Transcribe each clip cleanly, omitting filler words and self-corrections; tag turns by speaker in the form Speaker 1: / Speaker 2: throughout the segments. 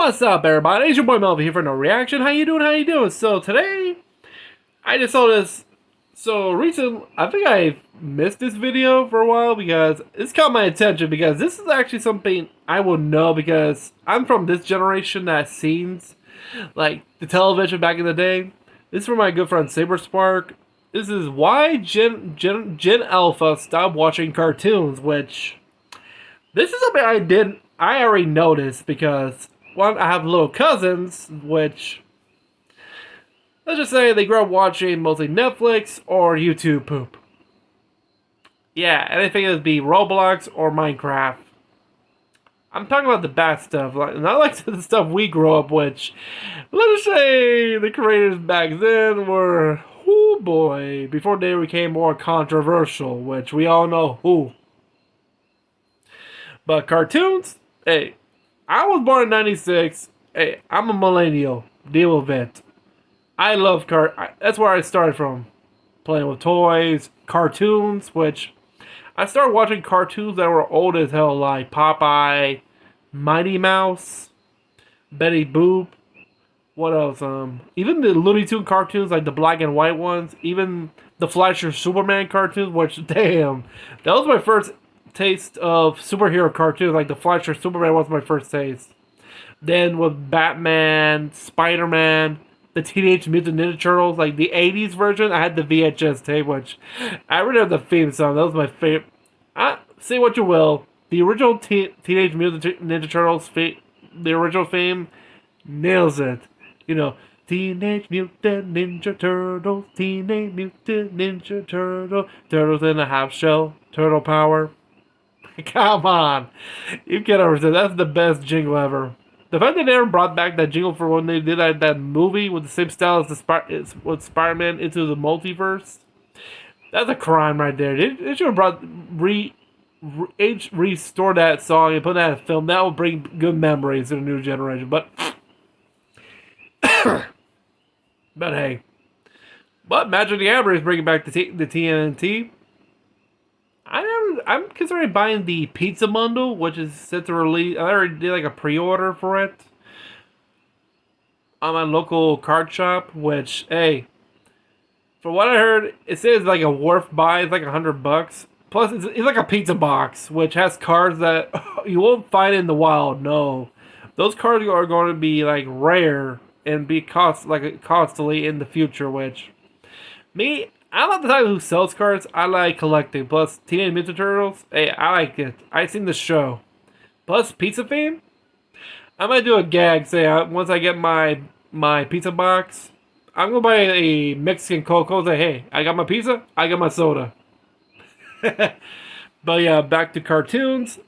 Speaker 1: What's up, everybody? It's your boy Melvin here for No Reaction. How you doing? How you doing? So today, I just saw this. So recent, I think I missed this video for a while because it's caught my attention because this is actually something I will know because I'm from this generation that scenes like the television back in the day. This is from my good friend Saber Spark. This is why Gen Alpha stopped watching cartoons, which this is something I already noticed because one, I have little cousins, which let's just say they grew up watching mostly Netflix or YouTube poop. Yeah, anything that would be Roblox or Minecraft. I'm talking about the bad stuff, not like the stuff we grew up with. Let's say the creators back then were, oh boy, before they became more controversial, which we all know who. But cartoons, hey, I was born in '96. Hey, I'm a millennial. Deal with it. I love that's where I started from. Playing with toys, cartoons, which I started watching cartoons that were old as hell, like Popeye, Mighty Mouse, Betty Boop. What else? Even the Looney Tunes cartoons, like the black and white ones. Even the Flasher Superman cartoons, which, damn, that was my first taste of superhero cartoons. Like the Flasher Superman was my first taste. Then with Batman, Spider-Man, the Teenage Mutant Ninja Turtles, like the 80s version, I had the VHS tape, which I really have the theme song. That was my favorite. Say what you will, the original Teenage Mutant Ninja Turtles, the original theme, nails it. You know, Teenage Mutant Ninja Turtles, Teenage Mutant Ninja Turtles, Turtles in a half shell, Turtle Power. Come on, you can't understand. That's the best jingle ever. The fact that they never brought back that jingle for when they did that movie with the same style as with Spider-Man Into the Multiverse, that's a crime right there. They should have restored that song and put that in a film. That will bring good memories to the new generation. But hey, Magic the Gathering is bringing back the TNT. I'm considering buying the pizza bundle, which is set to release. I already did like a pre-order for it on my local card shop. Which, hey, from what I heard, it says like a worth buy. It's like $100. Plus, it's like a pizza box, which has cards that you won't find in the wild. No, those cards are going to be like rare and be costly in the future. Which me. I'm not the type who sells cards. I like collecting. Plus, Teenage Mutant Turtles. Hey, I like it. I've seen the show. Plus, pizza theme. I might do a gag. Say, once I get my pizza box, I'm gonna buy a Mexican Coke. Say, hey, I got my pizza. I got my soda. But yeah, back to cartoons.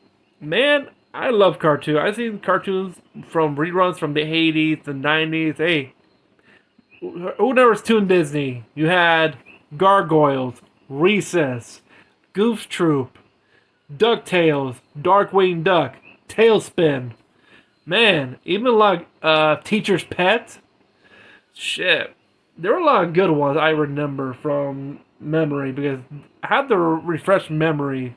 Speaker 1: Man, I love cartoons. I've seen cartoons from reruns from the 80s, the 90s. Hey, who never's tuned Disney? You had Gargoyles, Recess, Goof Troop, DuckTales, Darkwing Duck, Tailspin. Man, even like Teacher's Pet. Shit. There were a lot of good ones I remember from memory because I had to refresh memory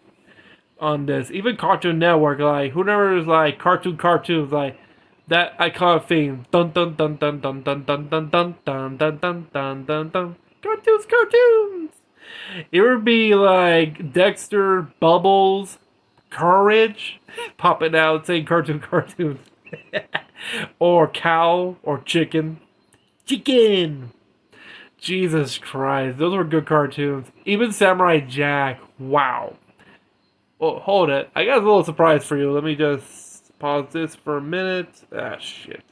Speaker 1: on this. Even Cartoon Network, like whoever is like cartoons, like that iconic theme. Dun dun dun dun dun dun dun dun dun dun dun dun dun dun dun. Cartoons! It would be like Dexter, Bubbles, Courage, popping out saying cartoons. Or cow, or chicken. Chicken! Jesus Christ, those were good cartoons. Even Samurai Jack, wow. Oh, hold it. I got a little surprise for you. Let me just pause this for a minute. Ah, shit.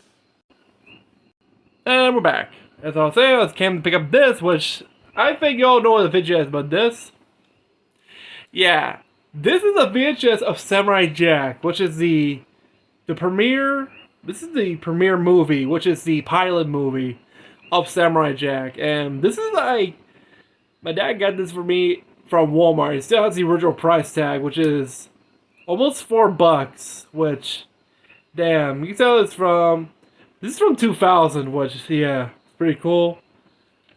Speaker 1: And we're back. As I was saying, I came to pick up this, which I think y'all know what the video is, but this? Yeah, this is a VHS of Samurai Jack, which is the premiere. This is the premiere movie, which is the pilot movie of Samurai Jack. And this is like, my dad got this for me from Walmart. It still has the original price tag, which is almost $4, which, damn, you can tell this is from 2000, which, yeah, pretty cool.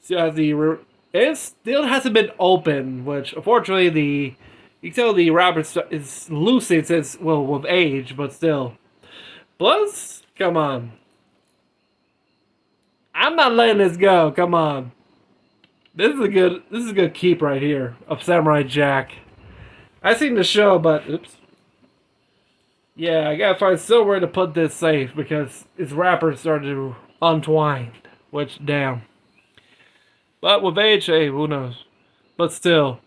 Speaker 1: Still has it still hasn't been open, which unfortunately you can tell the wrapper is loose since with age, but still. Plus, Come on. I'm not letting this go. Come on. This is a good keep right here of Samurai Jack. I seen the show, but oops. Yeah, I gotta find somewhere to put this safe because its wrappers started to untwine. Which, damn. But with age, hey, who knows? But still,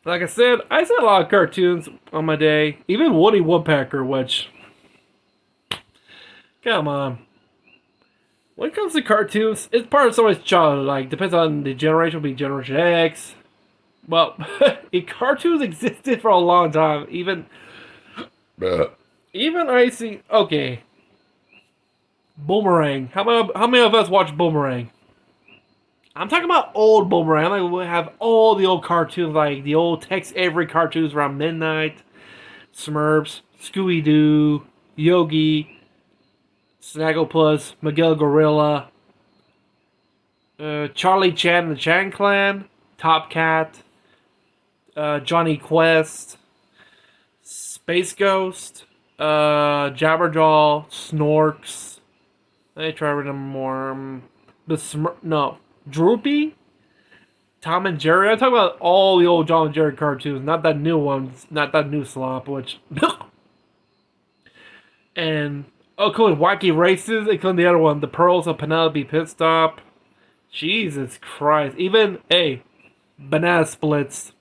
Speaker 1: like I said, I saw a lot of cartoons on my day. Even Woody Woodpecker, which, come on. When it comes to cartoons, it's part of someone's childhood. Like, depends on the generation, be Generation X. Well, cartoons existed for a long time. Even I see. Okay, Boomerang. How many of us watch Boomerang? I'm talking about old Boomerang. Like we have all the old cartoons, like the old Tex Avery cartoons around midnight, Smurfs, Scooby Doo, Yogi, Snagglepuss, Miguel Gorilla, Charlie Chan and the Chan Clan, Top Cat, Johnny Quest, Space Ghost, Jabberjaw, Snorks. Let me try to remember more. Droopy, Tom and Jerry. I'm talking about all the old Tom and Jerry cartoons, not that new ones, not that new slop, which. And, cool, Wacky Races, including the other one, The Pearls of Penelope Pit Stop. Jesus Christ. Even, Banana Splits.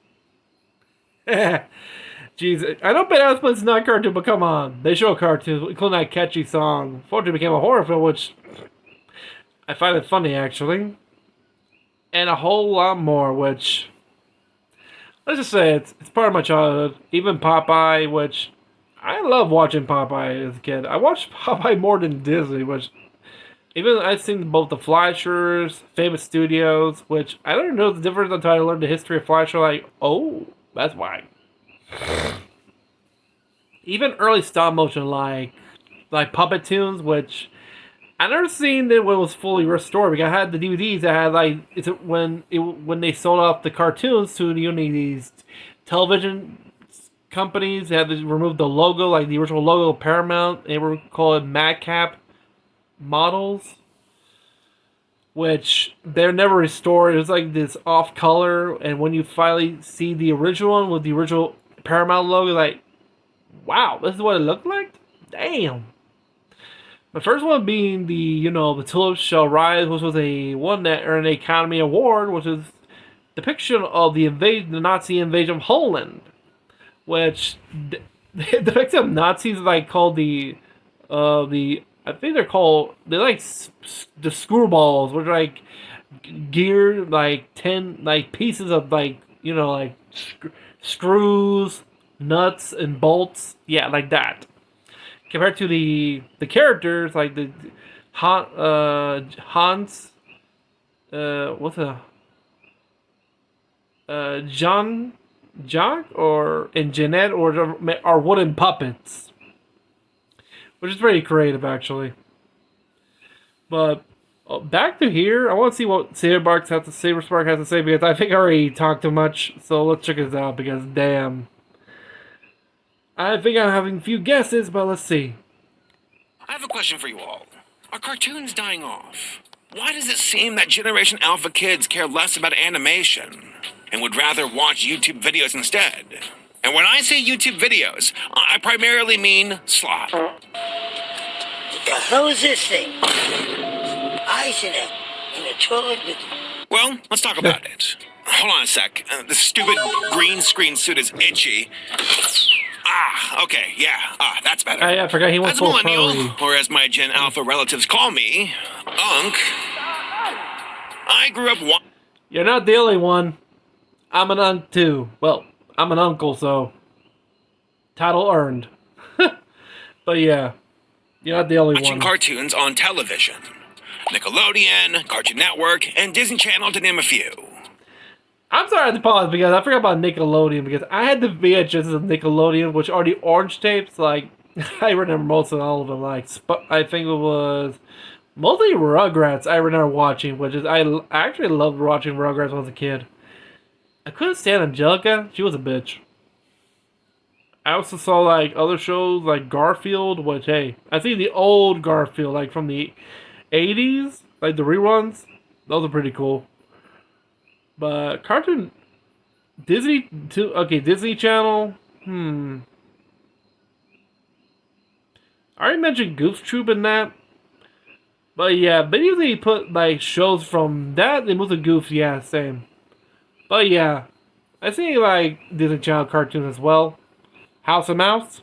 Speaker 1: Jesus. I know Banana Splits is not a cartoon, but come on. They show cartoons, including that catchy song. Unfortunately, it became a horror film, which I find it funny, actually. And a whole lot more, which, let's just say, it's part of my childhood. Even Popeye, which, I love watching Popeye as a kid. I watched Popeye more than Disney, which, even I've seen both the Flashers, Famous Studios, which, I don't know the difference until I learned the history of Flasher, like, oh, that's why. Even early stop motion, like Puppet Tunes, which I never seen it when it was fully restored because I had the DVDs that had when they sold off the cartoons to these television companies. They had to remove the logo, like the original logo of Paramount. They were called Madcap models, which they're never restored. It was like this off color, and when you finally see the original one with the original Paramount logo, like, wow, this is what it looked like? Damn. The first one being the Tulips Shall Rise, which was one that earned an Academy Award, which is depiction of the Nazi invasion of Poland, which depicts of Nazis like called the I think they're like the screwballs, which are like geared like 10 like pieces of like screws, nuts, and bolts, yeah, like that. Compared to the characters, like the Hans, what's John, and Jeanette, are wooden puppets, which is pretty creative, actually. But back to here, I want to see what Saberspark has to say because I think I already talked too much. So let's check this out because damn. I think I'm having a few guesses, but let's see.
Speaker 2: I have a question for you all. Are cartoons dying off? Why does it seem that Generation Alpha kids care less about animation and would rather watch YouTube videos instead? And when I say YouTube videos, I primarily mean slop.
Speaker 3: What the hell is this thing? Eyes in a toilet with...
Speaker 2: Well, let's talk about it. Hold on a sec. The stupid green screen suit is itchy. Okay, yeah. That's better.
Speaker 1: I forgot he went
Speaker 2: full millennial, or as my Gen Alpha relatives call me, Unk. I grew up
Speaker 1: You're not the only one. I'm an Unk too. Well, I'm an uncle, so title earned. But yeah, you're not the only
Speaker 2: watching
Speaker 1: one.
Speaker 2: Cartoons on television. Nickelodeon, Cartoon Network, and Disney Channel to name a few.
Speaker 1: I'm sorry I had to pause because I forgot about Nickelodeon because I had the VHS of Nickelodeon, which are the orange tapes. Like, I remember most of all of them. Like, I think it was mostly Rugrats I remember watching, which is, I actually loved watching Rugrats when I was a kid. I couldn't stand Angelica. She was a bitch. I also saw like other shows like Garfield, which hey, I think the old Garfield, like from the '80s, like the reruns, those are pretty cool. But cartoon Disney too. Okay, Disney Channel. I already mentioned Goof Troop in that. But yeah, but usually put like shows from that, they move to Goof, yeah, same. But yeah, I see like Disney Channel cartoons as well. House of Mouse.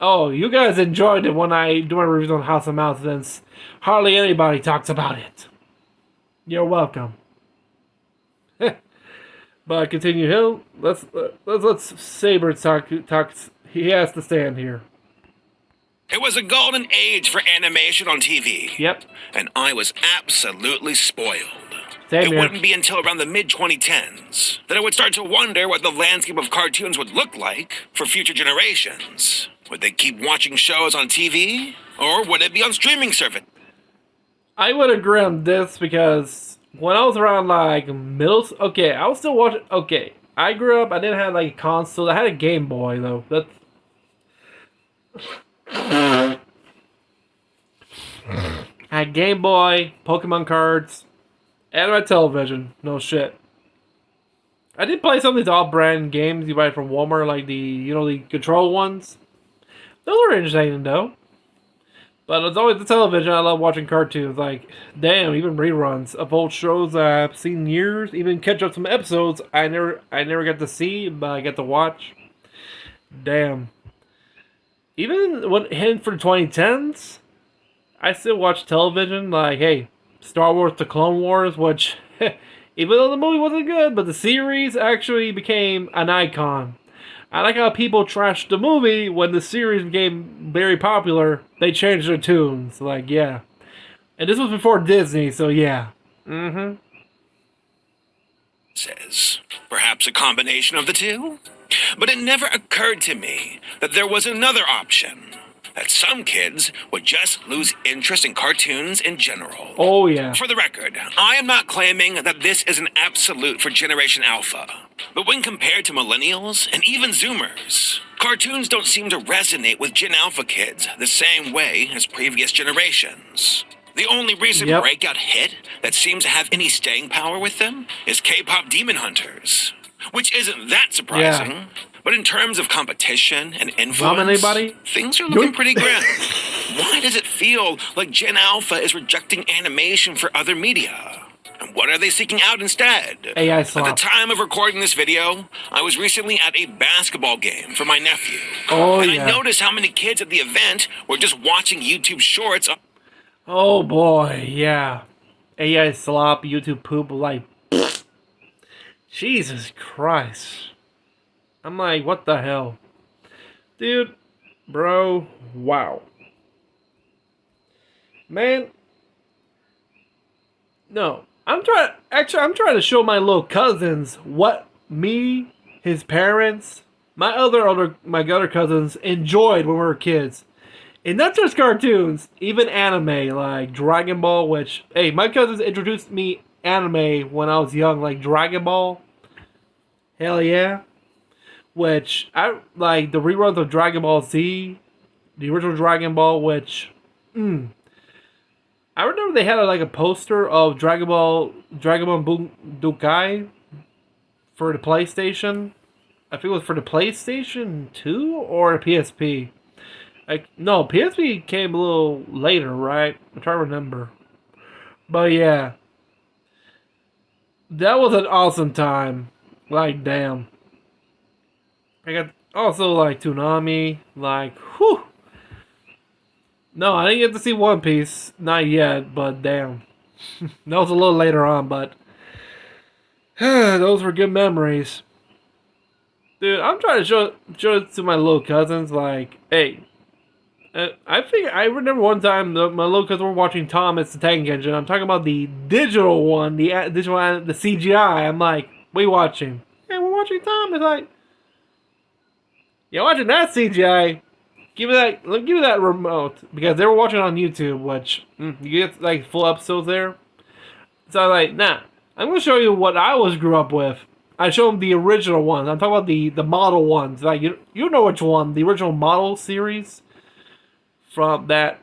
Speaker 1: Oh, you guys enjoyed it when I do my reviews on House of Mouse, since hardly anybody talks about it. You're welcome. But continue, Hill. Let's Saber talk. He has to stand here.
Speaker 2: It was a golden age for animation on TV.
Speaker 1: Yep.
Speaker 2: And I was absolutely spoiled.
Speaker 1: Same
Speaker 2: It
Speaker 1: here.
Speaker 2: wouldn't be until around the mid-2010s that I would start to wonder what the landscape of cartoons would look like for future generations. Would they keep watching shows on TV? Or would it be on streaming service?
Speaker 1: I would agree on this because when I was around like okay, I was still watching. Okay, I grew up. I didn't have like a console. I had a Game Boy though. That's I had Game Boy, Pokemon cards, and my television. No shit. I did play some of these off-brand games you buy from Walmart, like the control ones. Those were interesting though. But it's always the television. I love watching cartoons. Like, damn, even reruns of old shows I've seen in years. Even catch up some episodes I never got to see, but I get to watch. Damn. Even when hitting for the 2010s, I still watch television. Like, hey, Star Wars: The Clone Wars, which, even though the movie wasn't good, but the series actually became an icon. I like how people trashed the movie when the series became very popular. They changed their tunes. Like, yeah. And this was before Disney, so yeah.
Speaker 2: Says. Perhaps a combination of the two? But it never occurred to me that there was another option. That some kids would just lose interest in cartoons in general.
Speaker 1: Oh, yeah.
Speaker 2: For the record, I am not claiming that this is an absolute for Generation Alpha. But when compared to millennials and even Zoomers, cartoons don't seem to resonate with Gen Alpha kids the same way as previous generations. The only recent breakout hit that seems to have any staying power with them is K-pop Demon Hunters, which isn't that surprising.
Speaker 1: Yeah.
Speaker 2: But in terms of competition and influence,
Speaker 1: Vomit anybody?
Speaker 2: things are looking pretty grim. Why does it feel like Gen Alpha is rejecting animation for other media? And what are they seeking out instead?
Speaker 1: AI
Speaker 2: At
Speaker 1: slop.
Speaker 2: the time of recording this video, I was recently at a basketball game for my nephew.
Speaker 1: Oh,
Speaker 2: and
Speaker 1: yeah.
Speaker 2: I noticed how many kids at the event were just watching YouTube shorts.
Speaker 1: Oh, boy, yeah. AI slop, YouTube poop, like... Jesus Christ. I'm like, what the hell? Dude, bro, wow. Man. No. I'm trying to show my little cousins what me, his parents, my other cousins enjoyed when we were kids. And not just cartoons, even anime, like Dragon Ball, which, hey, my cousins introduced me anime when I was young, like Dragon Ball. Hell yeah. Which, I like the reruns of Dragon Ball Z, the original Dragon Ball, which, I remember they had like a poster of Dragon Ball Budokai for the PlayStation. I think it was for the PlayStation 2 or the PSP. No, PSP came a little later, right? I'm trying to remember. But yeah. That was an awesome time. Like, damn. I got also like Toonami, like, whew. No, I didn't get to see One Piece, not yet, but damn. That was a little later on, but those were good memories. Dude, I'm trying to show it to my little cousins, like, hey, I think I remember one time my little cousins were watching Thomas the Tank Engine. I'm talking about the digital one, the CGI. I'm like, we watching? Hey, we're watching Thomas. Like, yeah, watching that CGI. Give me that remote, because they were watching on YouTube, which you get like full episodes there. So I'm like, nah, I'm gonna show you what I grew up with. I show them the original ones. I'm talking about the model ones. Like you know which one? The original model series from that.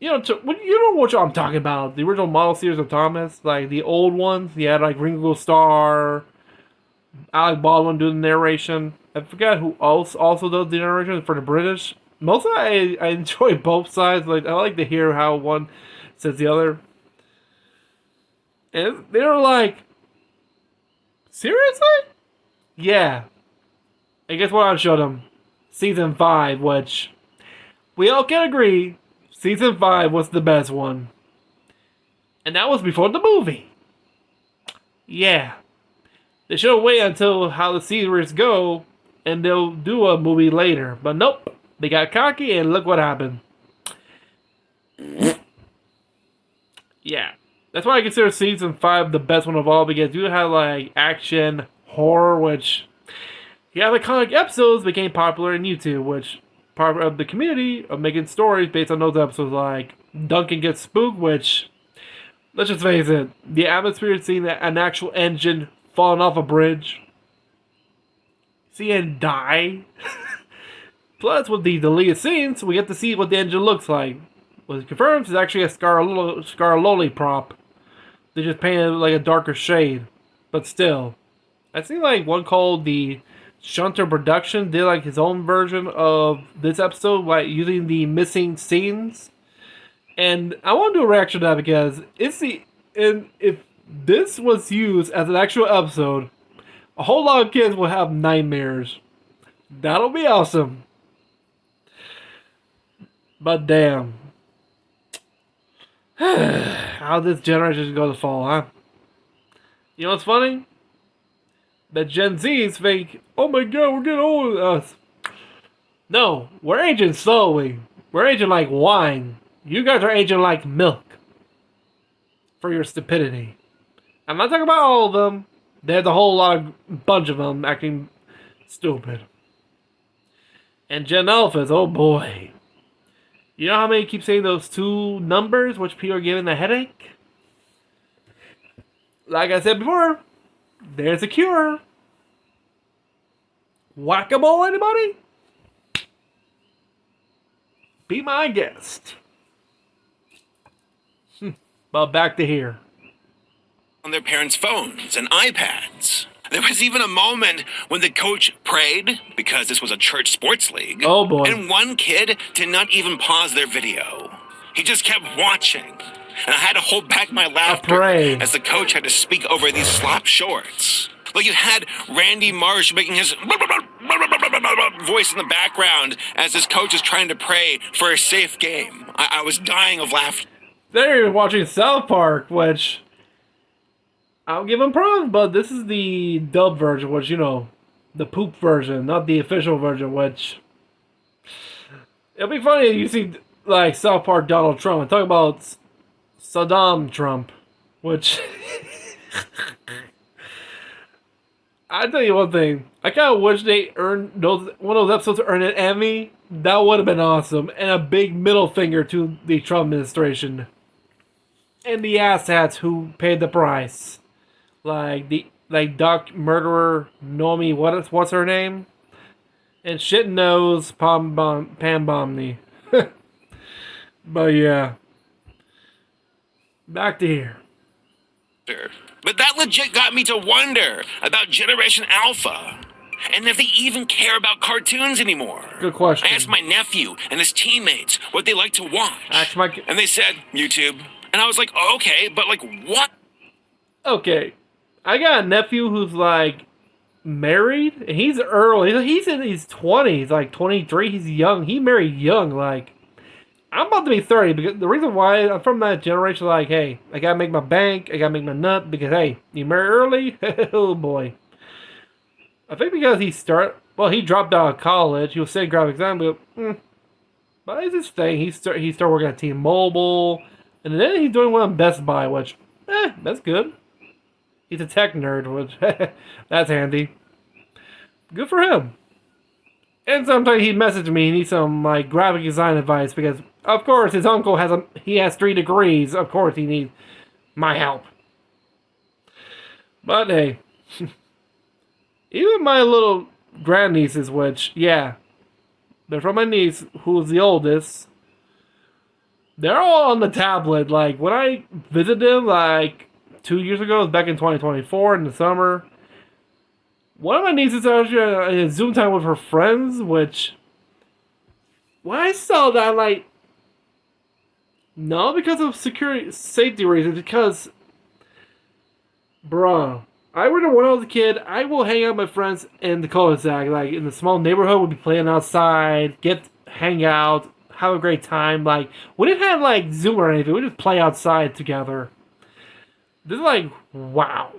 Speaker 1: You know, you know what I'm talking about. The original model series of Thomas, like the old ones. Yeah, like Ringo Starr, Alec Baldwin doing the narration. I forgot who else also does the narration for the British. Mostly, I enjoy both sides. Like I like to hear how one says the other, and they were like, "Seriously?" Yeah. And guess what? I showed them season 5, which we all can agree season 5 was the best one, and that was before the movie. Yeah. They should have waited until how the series go, and they'll do a movie later. But nope, they got cocky, and look what happened. Yeah, that's why I consider season 5 the best one of all, because you have like action, horror, which yeah, the iconic episodes became popular in YouTube, which part of the community of making stories based on those episodes, like Duncan Gets Spooked, which let's just face it, the atmosphere of seeing an actual engine falling off a bridge, seeing it die. Plus, with the deleted scenes, we get to see what the engine looks like. What it confirms is actually a Scarloli prop. They just painted like a darker shade, but still, I seen like one called the Shunter Production did like his own version of this episode, like using the missing scenes. And I want to do a reaction to that because if this was used as an actual episode, a whole lot of kids will have nightmares. That'll be awesome. But damn. How this generation is going to fall, huh? You know what's funny? That Gen Zs think, oh my god, we're getting old with us. No, we're aging slowly. We're aging like wine. You guys are aging like milk. For your stupidity. I'm not talking about all of them. There's a whole bunch of them acting stupid. And Gen Alphas, oh boy. You know how many keep saying those 2 numbers, which people are giving a headache? Like I said before, there's a cure. Whack-a-mole, anybody? Be my guest. But back to here.
Speaker 2: On their parents' phones and iPads. There was even a moment when the coach prayed, because this was a church sports league.
Speaker 1: Oh boy.
Speaker 2: And one kid did not even pause their video. He just kept watching. And I had to hold back my laughter as the coach had to speak over these slop shorts. Like you had Randy Marsh making his voice in the background as his coach is trying to pray for a safe game. I was dying of laughter.
Speaker 1: They're watching South Park, which I'll give them props, but this is the dub version, which, you know, the poop version, not the official version, which it'll be funny if you see, like, South Park Donald Trump and talk about Saddam Trump, which I tell you one thing, I kind of wish they earned one of those episodes to earn an Emmy. That would have been awesome, and a big middle finger to the Trump administration and the asshats who paid the price. Like Doc Murderer Nomi, what's her name? And shit knows Pam Bomney. But yeah. Back to here.
Speaker 2: But that legit got me to wonder about Generation Alpha. And if they even care about cartoons anymore.
Speaker 1: Good question.
Speaker 2: I asked my nephew and his teammates what they like to watch. And they said, YouTube. And I was like, oh, okay, but like what?
Speaker 1: Okay. I got a nephew who's like married. And he's early. He's in his 20s, like 23. He's young. He married young. Like, I'm about to be 30. Because the reason why I'm from that generation, like, hey, I gotta make my bank. I gotta make my nut. Because, hey, you marry early? Oh, boy. I think because he dropped out of college. He was studying graphic design, but it's his thing. He started working at T-Mobile. And then he's doing one on Best Buy, which, that's good. He's a tech nerd, which, that's handy. Good for him. And sometimes he messaged me, he needs some, like, graphic design advice, because, of course, his uncle has 3 degrees. Of course he needs my help. But, hey, Even my little grandnieces, which, yeah, they're from my niece, who's the oldest. They're all on the tablet. Like, when I visited them, like, 2 years ago, it was back in 2024 in the summer. One of my nieces actually in Zoom time with her friends, which, when I saw that, like, no, because of security, safety reasons, because, bruh, I remember when I was a kid, I will hang out with my friends in the cul-de-sac, like, in the small neighborhood, we'd be playing outside, hang out, have a great time, like, we didn't have, like, Zoom or anything, we just play outside together. This is like, wow.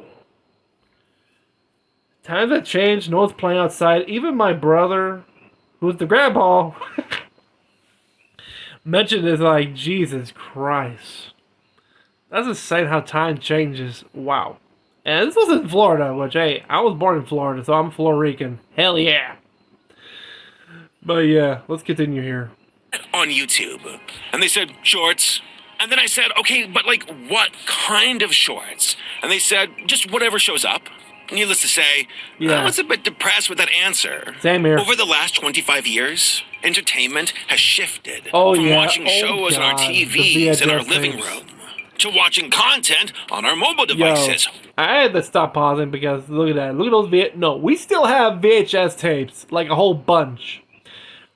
Speaker 1: Times have changed, no one's playing outside, even my brother, who's the grandpa, mentioned this, like, Jesus Christ. That's insane how time changes, wow. And this was in Florida, which, hey, I was born in Florida, so I'm Puerto Rican. Hell yeah. But yeah, let's continue here.
Speaker 2: On YouTube. And they said, shorts. And then I said, okay, but like, what kind of shorts? And they said, just whatever shows up. Needless to say,
Speaker 1: Yeah.
Speaker 2: I was a bit depressed with that answer.
Speaker 1: Same here.
Speaker 2: Over the last 25 years, entertainment has shifted
Speaker 1: Oh,
Speaker 2: from
Speaker 1: yeah.
Speaker 2: watching
Speaker 1: Oh,
Speaker 2: shows on our
Speaker 1: God. The
Speaker 2: TVs in our
Speaker 1: VHS
Speaker 2: living
Speaker 1: tapes.
Speaker 2: room to watching content on our mobile
Speaker 1: Yo,
Speaker 2: devices.
Speaker 1: I had to stop pausing because look at that. Look at those No, we still have VHS tapes, like a whole bunch.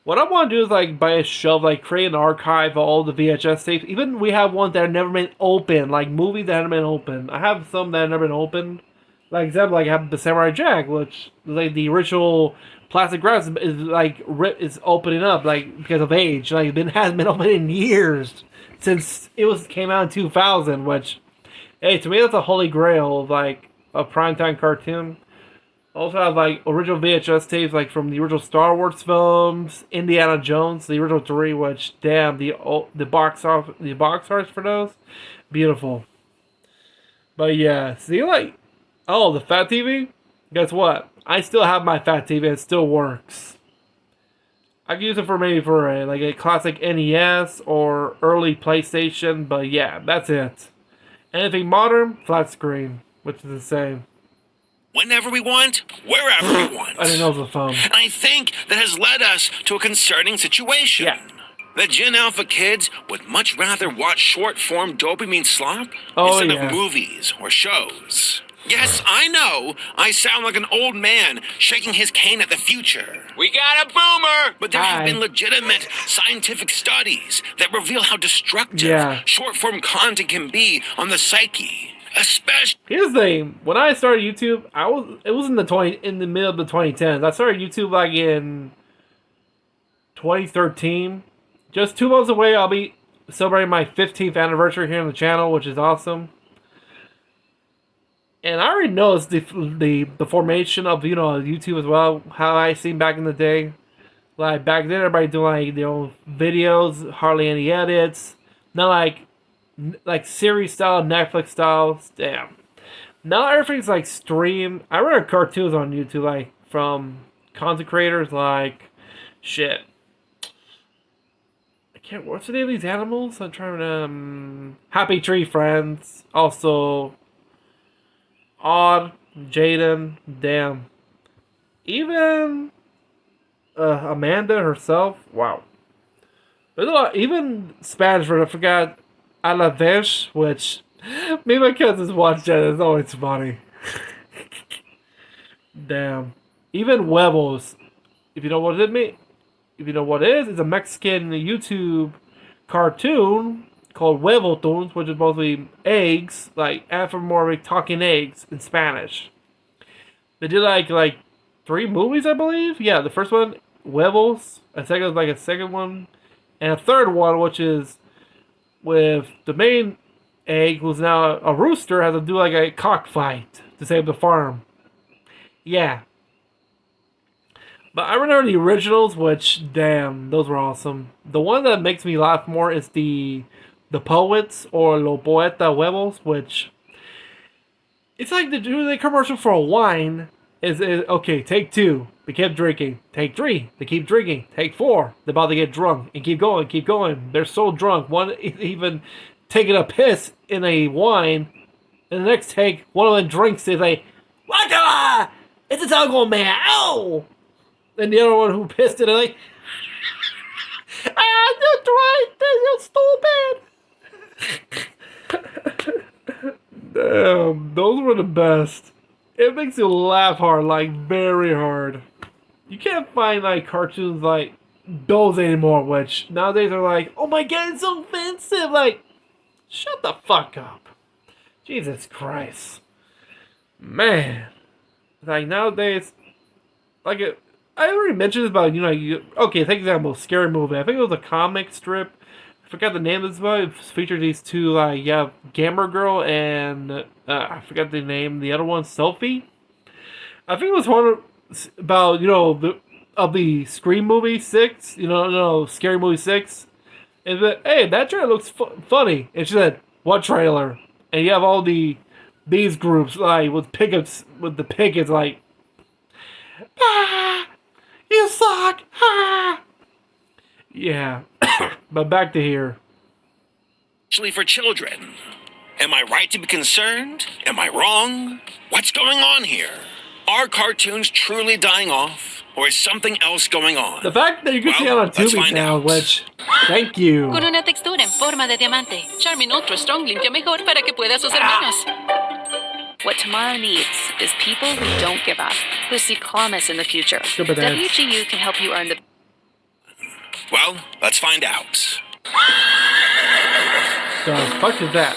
Speaker 1: What I want to do is like buy a shelf, like create an archive of all the VHS tapes. Even we have ones that have never been opened, like movies that haven't been opened. I have some that have never been opened. Like example, like I have the Samurai Jack, which like the original plastic glass is like is opening up, like because of age. Like it hasn't been opened in years since came out in 2000. Which, hey, to me that's a holy grail of like a primetime cartoon. Also have like original VHS tapes like from the original Star Wars films, Indiana Jones, the original three. Which damn the box art for those, beautiful. But yeah, see like, oh the fat TV. Guess what? I still have my fat TV. It still works. I can use it for maybe for a classic NES or early PlayStation. But yeah, that's it. Anything modern, flat screen, which is the same.
Speaker 2: Whenever we want, wherever we want.
Speaker 1: I didn't know it was a phone.
Speaker 2: And I think that has led us to a concerning situation.
Speaker 1: Yeah.
Speaker 2: The Gen Alpha kids would much rather watch short-form dopamine slop
Speaker 1: Oh,
Speaker 2: instead
Speaker 1: yeah.
Speaker 2: of movies or shows. Yes, I know, I sound like an old man shaking his cane at the future.
Speaker 4: We got a boomer!
Speaker 2: But there
Speaker 1: Hi.
Speaker 2: have been legitimate scientific studies that reveal how destructive
Speaker 1: Yeah.
Speaker 2: short-form content can be on the psyche. Especially
Speaker 1: Here's the thing. When I started YouTube, it was in the middle of the 2010s. I started YouTube like in 2013. Just 2 months away, I'll be celebrating my 15th anniversary here on the channel, which is awesome. And I already noticed the formation of YouTube as well. How I seen back in the day, like back then, everybody doing like their own videos, hardly any edits, not like series style, Netflix style. Damn. Now everything's like streamed. I remember cartoons on YouTube, like from content creators like shit. I can't. What's the name of these animals? I'm trying to. Happy Tree Friends. Also, Odd, Jaden. Damn. Even Amanda herself. Wow. There's a lot. Even Spanish for I forgot. A la Vez, which me and my cousins watch that. It's always funny. Damn. Even Huevos. If you know what it means, if you know what it is, it's a Mexican YouTube cartoon called Huevo Tunes, which is mostly eggs, like anthropomorphic talking eggs in Spanish. They did like 3 movies, I believe. Yeah, the first one, Huevos. A second one, and a third one, which is with the main egg, who's now a rooster, has to do like a cockfight to save the farm. Yeah. But I remember the originals, which, damn, those were awesome. The one that makes me laugh more is the Poets, or Lo Poeta Huevos, which, it's like the commercial for a wine. Is okay, take 2. They kept drinking. Take 3. They keep drinking. Take 4. They're about to get drunk. And keep going, keep going. They're so drunk. One is even taking a piss in a wine. And the next take, one of them drinks. They say, "Guacala! It's a telephone man. Ow! And the other one who pissed it, like, that's right. You're stupid. Damn, those were the best. It makes you laugh hard, like very hard. You can't find like cartoons like those anymore, which nowadays are like, oh my god, it's so offensive. Like, shut the fuck up. Jesus Christ. Man. Like nowadays, like I already mentioned this about, okay, take example, Scary Movie. I think it was a comic strip. I forgot the name of this one. It featured these two, like, Gamer Girl and, I forgot the name, the other one, Selfie. I think it was one about, of the Scream Movie 6, Scary Movie 6. And then, hey, that trailer looks funny. And she said, what trailer? And you have all these groups, like, with the pickets, like, ah, you suck, ah. Yeah, but back to here.
Speaker 2: Actually for children. Am I right to be concerned? Am I wrong? What's going on here? Are cartoons truly dying off? Or is something else going on?
Speaker 1: The fact that you can see it on Tubi now, which, thank you.
Speaker 4: Con una textura en forma de diamante, Charmin Ultra Strong limpia mejor para que puedas usar menos. What tomorrow needs is people who don't give up, who see promise in the future. WGU can help you earn the...
Speaker 2: Well, let's find out.
Speaker 1: The fuck is that?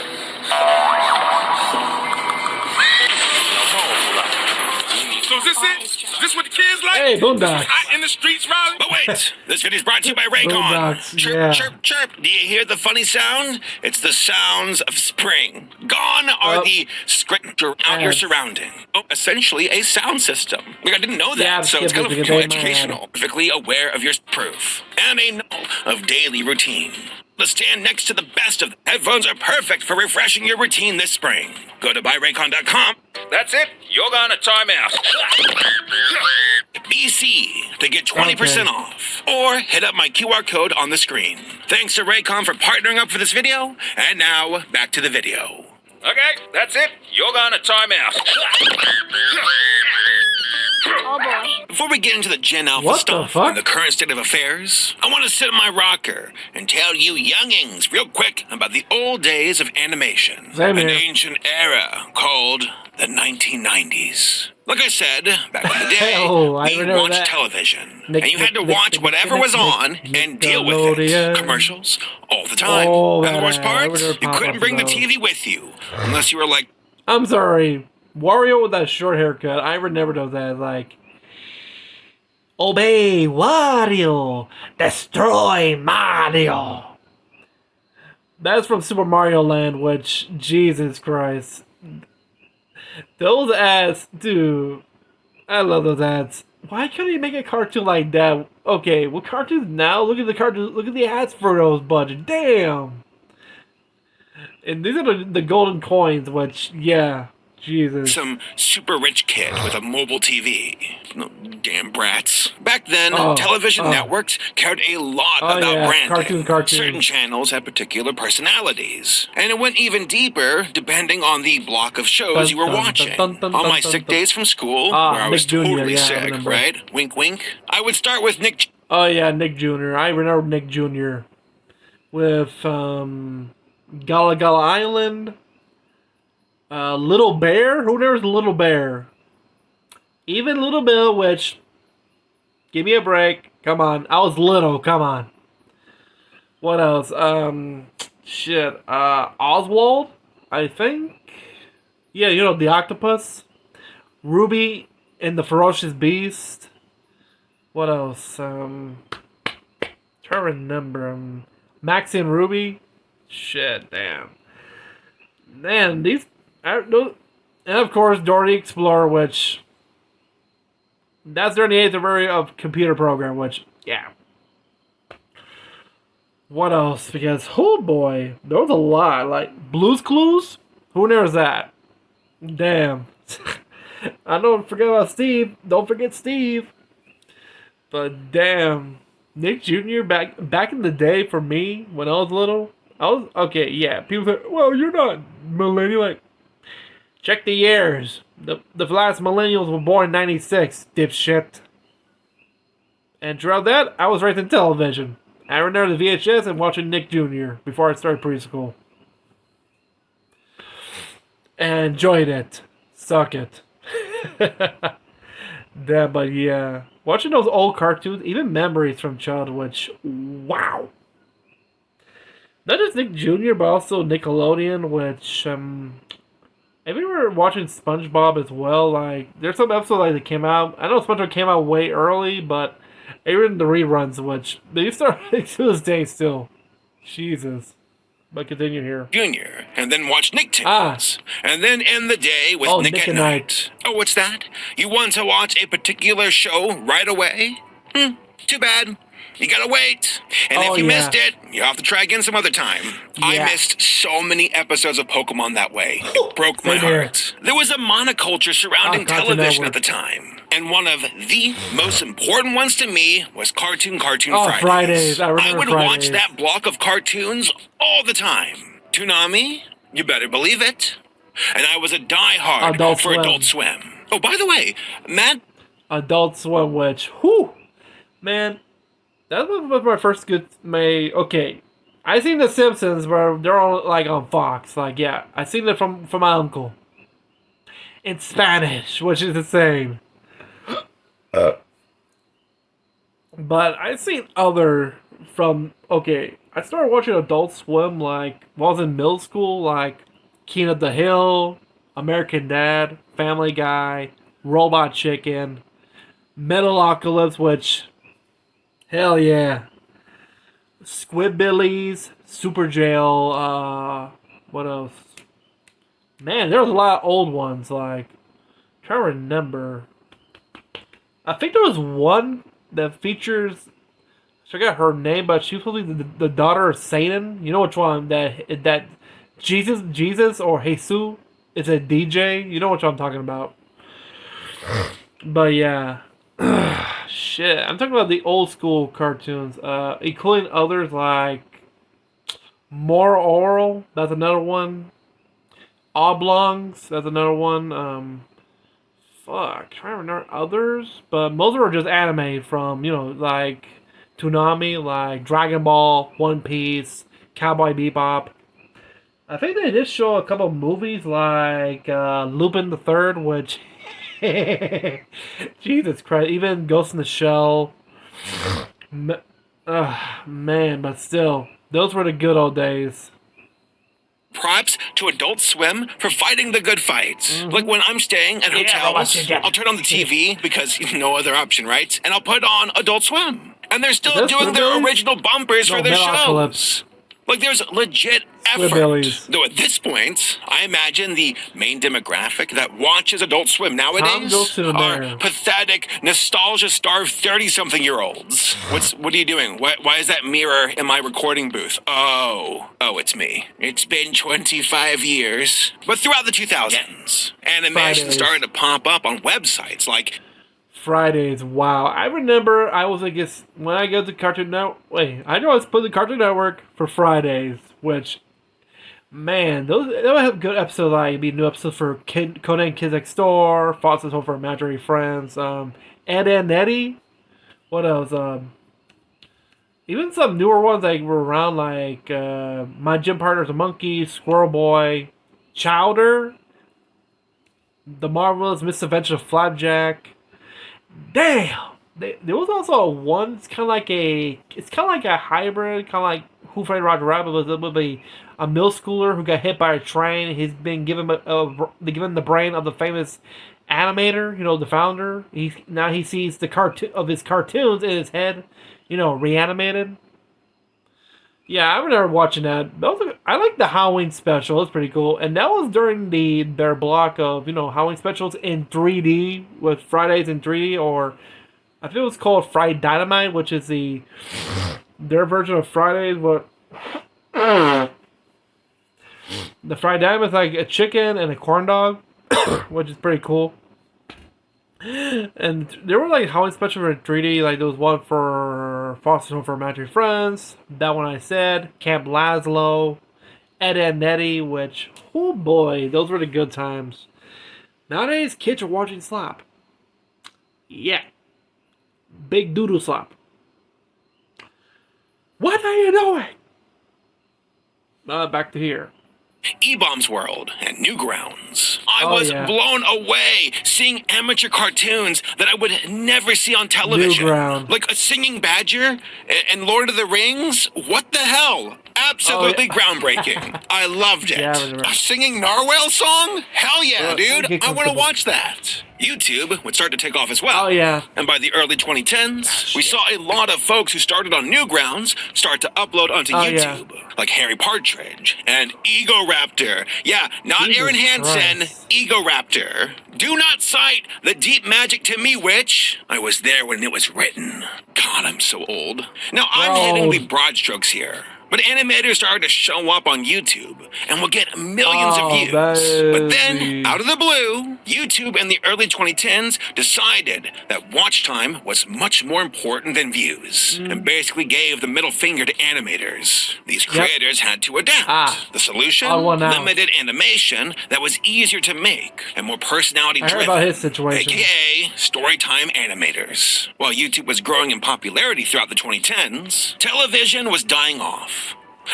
Speaker 5: So is this it? Is this what the kids like?
Speaker 1: Hey, Boondocks.
Speaker 5: Out in the streets, Riley?
Speaker 2: But wait, this video is brought to you by Raycon.
Speaker 1: Boondocks,
Speaker 2: Chirp,
Speaker 1: yeah.
Speaker 2: chirp, chirp. Do you hear the funny sound? It's the sounds of spring. Gone are the script out your surrounding. Oh, essentially a sound system. Like, I didn't know that,
Speaker 1: Yeah,
Speaker 2: so it's kind of
Speaker 1: skip it,
Speaker 2: educational. Perfectly aware of your proof. And a know of daily routine. To stand next to the best of them. Headphones are perfect for refreshing your routine this spring. Go to buyraycon.com.
Speaker 5: That's it. Yoga on a timeout.
Speaker 2: BC to get 20% off. Or hit up my QR code on the screen. Thanks to Raycon for partnering up for this video. And now, back to the video.
Speaker 5: Okay, that's it. Yoga on a timeout.
Speaker 4: Oh boy.
Speaker 2: Before we get into the Gen Alpha
Speaker 1: What the
Speaker 2: stuff
Speaker 1: fuck?
Speaker 2: and the current state of affairs, I want to sit in my rocker and tell you youngings real quick about the old days of animation.
Speaker 1: Same
Speaker 2: An
Speaker 1: here.
Speaker 2: ancient era called the 1990s. Like I said, back in the day,
Speaker 1: Oh, I
Speaker 2: we
Speaker 1: remember
Speaker 2: watched
Speaker 1: that.
Speaker 2: television.
Speaker 1: Nick,
Speaker 2: and you had to
Speaker 1: Nick,
Speaker 2: watch
Speaker 1: Nick,
Speaker 2: whatever
Speaker 1: Nick,
Speaker 2: was
Speaker 1: Nick,
Speaker 2: on
Speaker 1: Nick,
Speaker 2: and deal with it.
Speaker 1: Nickelodeon.
Speaker 2: Commercials all the time.
Speaker 1: Oh,
Speaker 2: and the worst
Speaker 1: I
Speaker 2: part,
Speaker 1: remember
Speaker 2: you couldn't
Speaker 1: pop-up
Speaker 2: bring the
Speaker 1: those.
Speaker 2: TV with you. Unless you were like,
Speaker 1: I'm sorry. Wario with that short haircut, I remember those as like, obey Wario, destroy Mario. That's from Super Mario Land, which, Jesus Christ. Those ads, dude, I love those ads. Why couldn't you make a cartoon like that? Okay, with cartoons now, look at the cartoons, look at the ads for those budget. Damn. And these are the golden coins, which, yeah, Jesus.
Speaker 2: some super rich kid with a mobile TV. No, damn brats. Back then, television networks cared a lot about branding.
Speaker 1: Cartoon.
Speaker 2: Certain channels had particular personalities. And it went even deeper depending on the block of shows you were watching. On my sick days from school, where I was
Speaker 1: Nick Jr.,
Speaker 2: totally
Speaker 1: yeah, I
Speaker 2: sick,
Speaker 1: remember.
Speaker 2: right? Wink, wink. I would start with Nick.
Speaker 1: Oh yeah, Nick Jr. I remember Nick Jr. with Gala Gala Island, Little Bear. Who knows Little Bear? Even Little Bill, which, give me a break. Come on, I was little. Come on. What else? Oswald, I think. Yeah, you know the octopus. Ruby and the Ferocious Beast. What else? Trying to remember. Maxie and Ruby. Shit, damn. Man, these. And of course, Dora the Explorer, which. That's during the age of computer program, which, yeah. What else? Because, oh boy, there was a lot. Like, Blue's Clues? Who knows that? Damn. I don't forget about Steve. Don't forget Steve. But damn, Nick Jr. back in the day for me when I was little, I was okay. Yeah, people say, "Well, you're not millennial." Like, check the years. The last millennials were born in '96, dipshit. And throughout that, I was raised in television. I remember the VHS and watching Nick Jr. before I started preschool. And enjoyed it. Suck it. But yeah. Watching those old cartoons, even memories from childhood, which, wow. Not just Nick Jr., but also Nickelodeon, which, if you were watching SpongeBob as well, like, there's some episodes like that came out. I know SpongeBob came out way early, but even the reruns, which they start to this day still. Jesus. But continue here.
Speaker 2: Junior, and then watch Nicktoons. And then end the day with Nick at Night. Oh, what's that? You want to watch a particular show right away? Too bad. You gotta wait. And if you missed it, you have to try again some other time. Yeah. I missed so many episodes of Pokemon that way. It broke my heart. There was a monoculture surrounding television at the time. And one of the most important ones to me was Cartoon Fridays.
Speaker 1: I
Speaker 2: would
Speaker 1: Fridays.
Speaker 2: Watch that block of cartoons all the time. Toonami, you better believe it. And I was a diehard for Adult Swim. Oh, by the way, Matt...
Speaker 1: Adult Swim, which, whew, man, that was my first good... Okay, I seen The Simpsons where they're all, like, on Fox. Like, yeah, I seen it from my uncle. In Spanish, which is insane. But I've seen other from... Okay, I started watching Adult Swim, like, while I was in middle school, like, King of the Hill, American Dad, Family Guy, Robot Chicken, Metalocalypse, which... Hell yeah. Squidbillies, Super Jail, what else? Man, there was a lot of old ones, like... I'm trying to remember... I think there was one that features... I forgot her name, but she was supposed to be the daughter of Satan. You know which one? That Jesus or Jesus is a DJ. You know what I'm talking about. But yeah. Shit. I'm talking about the old school cartoons. Including others like... More Oral. That's another one. Oblongs. That's another one. Fuck, trying to remember others, but most of them are just anime from, like Toonami, like Dragon Ball, One Piece, Cowboy Bebop. I think they did show a couple movies like Lupin the Third, which Jesus Christ, even Ghost in the Shell. Man, but still, those were the good old days.
Speaker 2: Props to Adult Swim for fighting the good fights. Like when I'm staying at hotels, I'll turn on the TV because no other option, right? And I'll put on Adult Swim. And they're still doing their original bumpers for their shows. Like there's legit effort. Though at this point, I imagine the main demographic that watches Adult Swim nowadays are pathetic, nostalgia-starved 30-something-year-olds. What are you doing? Why is that mirror in my recording booth? Oh, it's me. It's been 25 years. But throughout the 2000s, animation started to pop up on websites like...
Speaker 1: Fridays, wow. I remember when I go to Cartoon Network... Wait, I always put the Cartoon Network for Fridays, which... Man, they would have good episodes, like new episodes for Conan Kids Next Door, Foster's Home for Imaginary Friends, Ed and Eddie. What else? Even some newer ones that were around, like My Gym Partner's a Monkey, Squirrel Boy, Chowder, The Marvelous Misadventure of Flapjack. Damn! There was also one. It's kind of like a hybrid, kind of like Who Framed Roger Rabbit, but it would be a middle schooler who got hit by a train. He's been given the brain of the famous animator, the founder. Now he sees the cartoon of his cartoons in his head, reanimated. Yeah, I remember watching that. I like the Halloween special. It's pretty cool. And that was during their block of, Halloween specials in 3D, with Fridays in 3D, or I think it was called Friday Dynamite, which is their version of Fridays. But the Friday Dynamite is like a chicken and a corn dog, which is pretty cool. And there were like Halloween specials in 3D, like there was one for Foster's Home for Imaginary Friends, that one I said, Camp Lazlo, Ed and Eddie, which, oh boy, those were the good times. Nowadays, kids are watching slap. Yeah. Big doodle slap. What are you doing? Back to here.
Speaker 2: E-Bomb's World and Newgrounds. I
Speaker 1: Oh,
Speaker 2: was
Speaker 1: yeah.
Speaker 2: blown away seeing amateur cartoons that I would never see on television.
Speaker 1: Newground.
Speaker 2: Like a singing badger and Lord of the Rings. What the hell? Absolutely groundbreaking. I loved it.
Speaker 1: Yeah, I remember.
Speaker 2: A singing narwhal song? Hell yeah, dude.
Speaker 1: get
Speaker 2: I want to
Speaker 1: comfortable.
Speaker 2: watch that. YouTube would start to take off as well.
Speaker 1: Oh, yeah.
Speaker 2: And by the early 2010s, we saw a lot of folks who started on Newgrounds start to upload onto
Speaker 1: Oh, yeah.
Speaker 2: YouTube. Like Harry Partridge and Ego Raptor. Yeah, not
Speaker 1: Jesus
Speaker 2: Aaron Hansen,
Speaker 1: Christ.
Speaker 2: Ego Raptor. Do not cite the deep magic to me, witch. I was there when it was written. God, I'm so old. Now, I'm
Speaker 1: Bro.
Speaker 2: hitting the broad strokes here. But animators started to show up on YouTube and will get millions of views. But then,
Speaker 1: baby.
Speaker 2: out of the blue, YouTube in the early 2010s decided that watch time was much more important than views and basically gave the middle finger to animators. These creators had to adapt. The solution?
Speaker 1: Odd one out.
Speaker 2: Limited animation that was easier to make and more personality
Speaker 1: I heard
Speaker 2: driven.
Speaker 1: about his situation.
Speaker 2: AKA storytime animators. While YouTube was growing in popularity throughout the 2010s, television was dying off.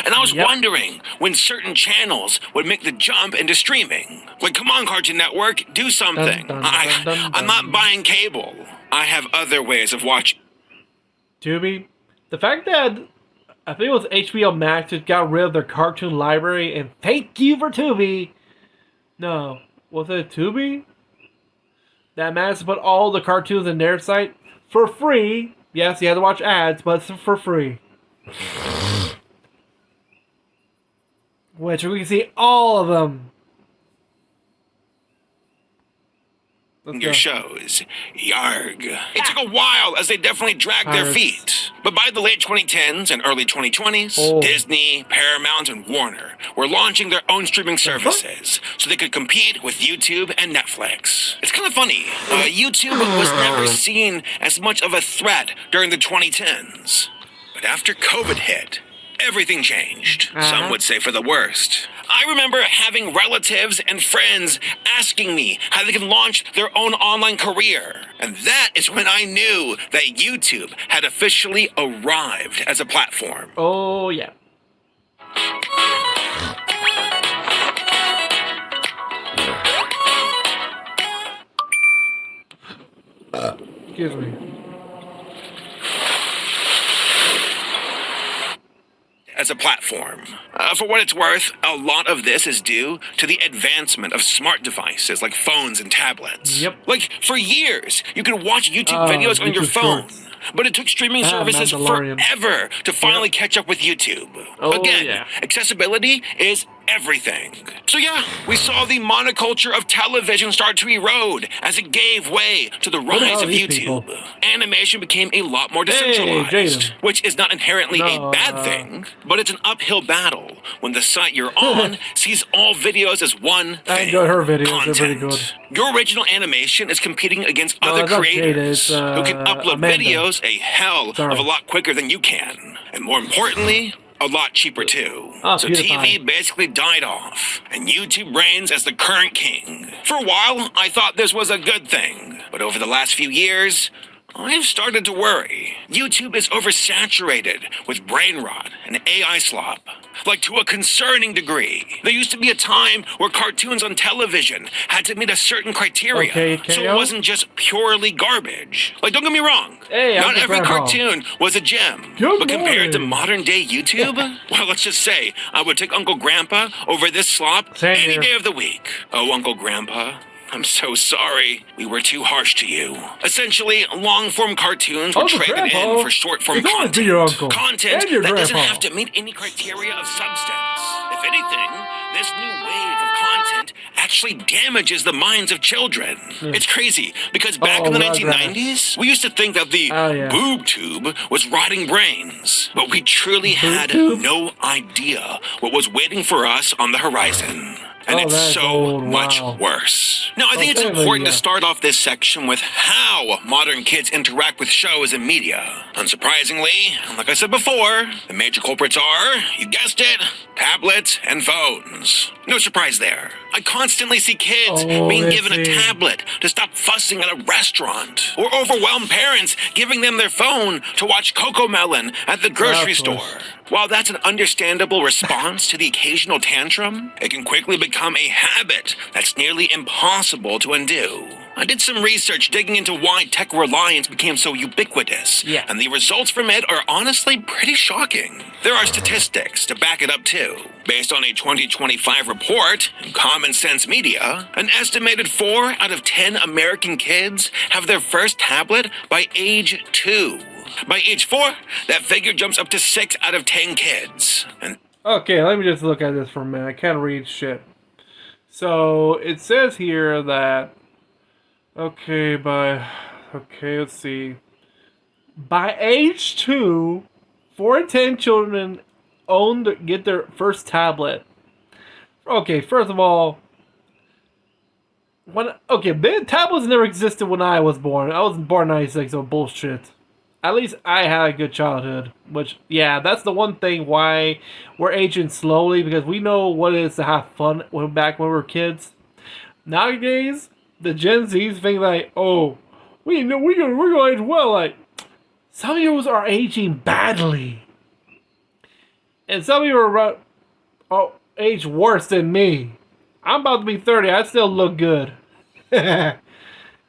Speaker 2: And I was wondering when certain channels would make the jump into streaming. Like, come on, Cartoon Network, do something.
Speaker 1: Dun, dun, dun,
Speaker 2: I'm not buying cable. I have other ways of watching.
Speaker 1: Tubi. The fact that I think it was HBO Max just got rid of their cartoon library, and thank you for Tubi. No, was it Tubi? That managed to put all the cartoons in their site for free. Yes, you had to watch ads, but it's for free. Which we can see all of them. Let's
Speaker 2: Your
Speaker 1: go.
Speaker 2: shows. Yarg. It took a while as they definitely dragged their
Speaker 1: Pirates.
Speaker 2: feet. But by the late 2010s and early 2020s,
Speaker 1: Oh.
Speaker 2: Disney, Paramount, and Warner were launching their own streaming services so they could compete with YouTube and Netflix. It's kind of funny. YouTube was never seen as much of a threat during the 2010s. But after COVID hit, everything changed. Some would say for the worst. I remember having relatives and friends asking me how they can launch their own online career. And that is when I knew that YouTube had officially arrived as a platform.
Speaker 1: Oh, yeah. Excuse me.
Speaker 2: As a platform. For what it's worth, a lot of this is due to the advancement of smart devices like phones and tablets.
Speaker 1: Yep.
Speaker 2: Like, for years, you could watch YouTube videos on your
Speaker 1: YouTube
Speaker 2: phone.
Speaker 1: Shorts.
Speaker 2: But it took streaming services
Speaker 1: Mandalorian.
Speaker 2: forever to finally catch up with YouTube.
Speaker 1: Oh,
Speaker 2: Again,
Speaker 1: yeah.
Speaker 2: accessibility is everything. So yeah, we saw the monoculture of television start to erode as it gave way to the
Speaker 1: the
Speaker 2: rise
Speaker 1: hell
Speaker 2: of
Speaker 1: are these
Speaker 2: YouTube.
Speaker 1: people?
Speaker 2: Animation became a lot more
Speaker 1: Hey,
Speaker 2: decentralized,
Speaker 1: Jaden.
Speaker 2: which is not inherently
Speaker 1: No,
Speaker 2: a bad thing, but it's an uphill battle when the site you're on sees all videos as one thing.
Speaker 1: I enjoy her videos.
Speaker 2: Content.
Speaker 1: They're pretty good.
Speaker 2: Your original animation is competing against
Speaker 1: No,
Speaker 2: other
Speaker 1: it's not Jada,
Speaker 2: creators
Speaker 1: it's,
Speaker 2: who can upload
Speaker 1: Amanda.
Speaker 2: videos a hell
Speaker 1: Sorry.
Speaker 2: of a lot quicker than you can. And more importantly, a lot cheaper too.
Speaker 1: Oh,
Speaker 2: So
Speaker 1: PewDiePie.
Speaker 2: TV basically died off, and YouTube reigns as the current king. For a while, I thought this was a good thing, but over the last few years, I've started to worry. YouTube is oversaturated with brain rot and AI slop, like to a concerning degree. There used to be a time where cartoons on television had to meet a certain criteria,
Speaker 1: Okay,
Speaker 2: so it
Speaker 1: KO?
Speaker 2: wasn't just purely garbage. Like, don't get me wrong,
Speaker 1: Hey,
Speaker 2: not
Speaker 1: Uncle
Speaker 2: every
Speaker 1: Grandpa.
Speaker 2: cartoon was a gem.
Speaker 1: Good
Speaker 2: But compared to
Speaker 1: morning.
Speaker 2: modern day YouTube, well, let's just say I would take Uncle Grandpa over this slop
Speaker 1: Same
Speaker 2: any
Speaker 1: here.
Speaker 2: day of the week. Oh, Uncle Grandpa, I'm so sorry. We were too harsh to you. Essentially, long-form cartoons were
Speaker 1: Uncle
Speaker 2: traded
Speaker 1: Grandpa?
Speaker 2: in for short-form
Speaker 1: It's always
Speaker 2: content.
Speaker 1: be your uncle.
Speaker 2: Content
Speaker 1: And your
Speaker 2: that doesn't
Speaker 1: grandpa.
Speaker 2: have to meet any criteria of substance. If anything, this new wave of content actually damages the minds of children. It's crazy, because back in the
Speaker 1: Rugrats.
Speaker 2: 1990s, we used to think that the
Speaker 1: Oh, yeah.
Speaker 2: boob tube was rotting brains, but we truly had
Speaker 1: tube?
Speaker 2: no idea what was waiting for us on the horizon. And
Speaker 1: Oh,
Speaker 2: it's
Speaker 1: that's
Speaker 2: so
Speaker 1: old.
Speaker 2: much
Speaker 1: Wow.
Speaker 2: worse. Now, I think it's
Speaker 1: Okay,
Speaker 2: important
Speaker 1: yeah.
Speaker 2: to start off this section with how modern kids interact with shows and media. Unsurprisingly, like I said before, the major culprits are, you guessed it, tablets and phones. No surprise there. I constantly see kids being given a tablet to stop fussing at a restaurant, or overwhelmed parents giving them their phone to watch Cocomelon at the grocery store. While that's an understandable response to the occasional tantrum, it can quickly become a habit that's nearly impossible to undo. I did some research digging into why tech reliance became so ubiquitous, and the results from it are honestly pretty shocking. There are statistics to back it up too. Based on a 2025 report in Common Sense Media, an estimated 4 out of 10 American kids have their first tablet by age 2. By age 4, that figure jumps up to 6 out of 10 kids. And
Speaker 1: okay, let me just look at this for a minute. I can't read shit. So it says here that let's see. By age 2, 4 in 10 children get their first tablet. Okay, first of all, tablets never existed when I was born. I was born in 96, so bullshit. At least I had a good childhood, which, yeah, that's the one thing why we're aging slowly, because we know what it is to have fun back when we were kids. Nowadays, the Gen Zs think like, oh, we're going to age well. Like, some of you are aging badly. And some of you are age worse than me. I'm about to be 30. I still look good.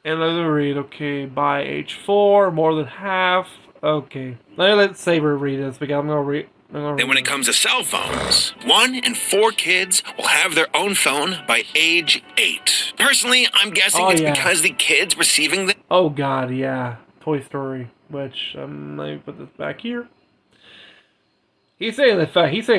Speaker 1: And let me read. Okay, by age 4, more than half. Okay, let's Saber read this because I'm gonna read.
Speaker 2: Then when it comes to cell phones, 1 in 4 kids will have their own phone by age 8. Personally, I'm guessing it's because the kids receiving them.
Speaker 1: Oh God, yeah, Toy Story. Which let me put this back here. He's saying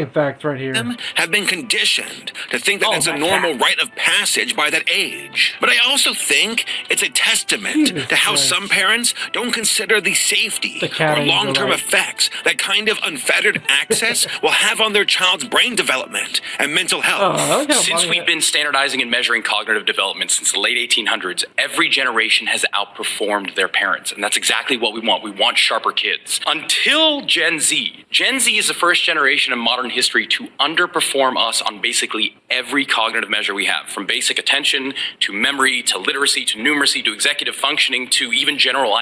Speaker 1: facts right here.
Speaker 2: Have been conditioned to think that it's a normal rite of passage by that age. But I also think it's a testament to how some parents don't consider the safety or long-term effects that kind of unfettered access will have on their child's brain development and mental health.
Speaker 6: Since we've been standardizing and measuring cognitive development since the late 1800s, every generation has outperformed their parents. And that's exactly what we want. We want sharper kids. Until Gen Z. Gen Z is the first generation in modern history to underperform us on basically every cognitive measure we have, from basic attention to memory to literacy to numeracy to executive functioning to even general.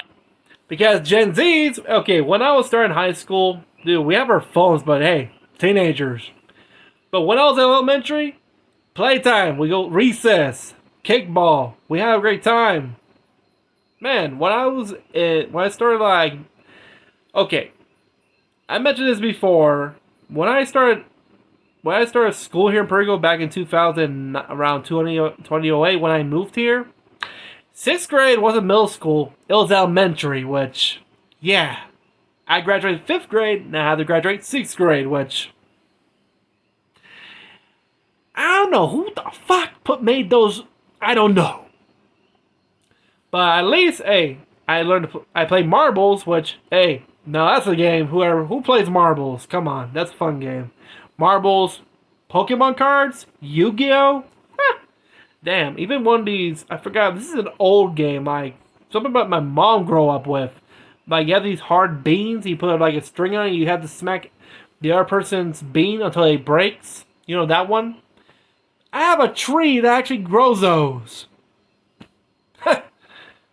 Speaker 1: Because Gen Zs, okay, when I was starting high school, dude, we have our phones, but hey, teenagers. But when I was in elementary, playtime, we go recess, kickball, we have a great time. Man, when I started like, okay, I mentioned this before. When I started school here in Puerto Rico back in 2000, around 2008, when I moved here, 6th grade wasn't middle school. It was elementary, which, yeah. I graduated 5th grade, now I have to graduate 6th grade, which, I don't know who the fuck made those. I don't know. But at least, hey, I played marbles, which, hey, no, that's a game. Who plays marbles? Come on, that's a fun game. Marbles, Pokemon cards, Yu-Gi-Oh. Damn, even one of these, I forgot. This is an old game, like something about my mom grew up with. Like you have these hard beans, you put like a string on it, you have to smack the other person's bean until it breaks. You know that one? I have a tree that actually grows those.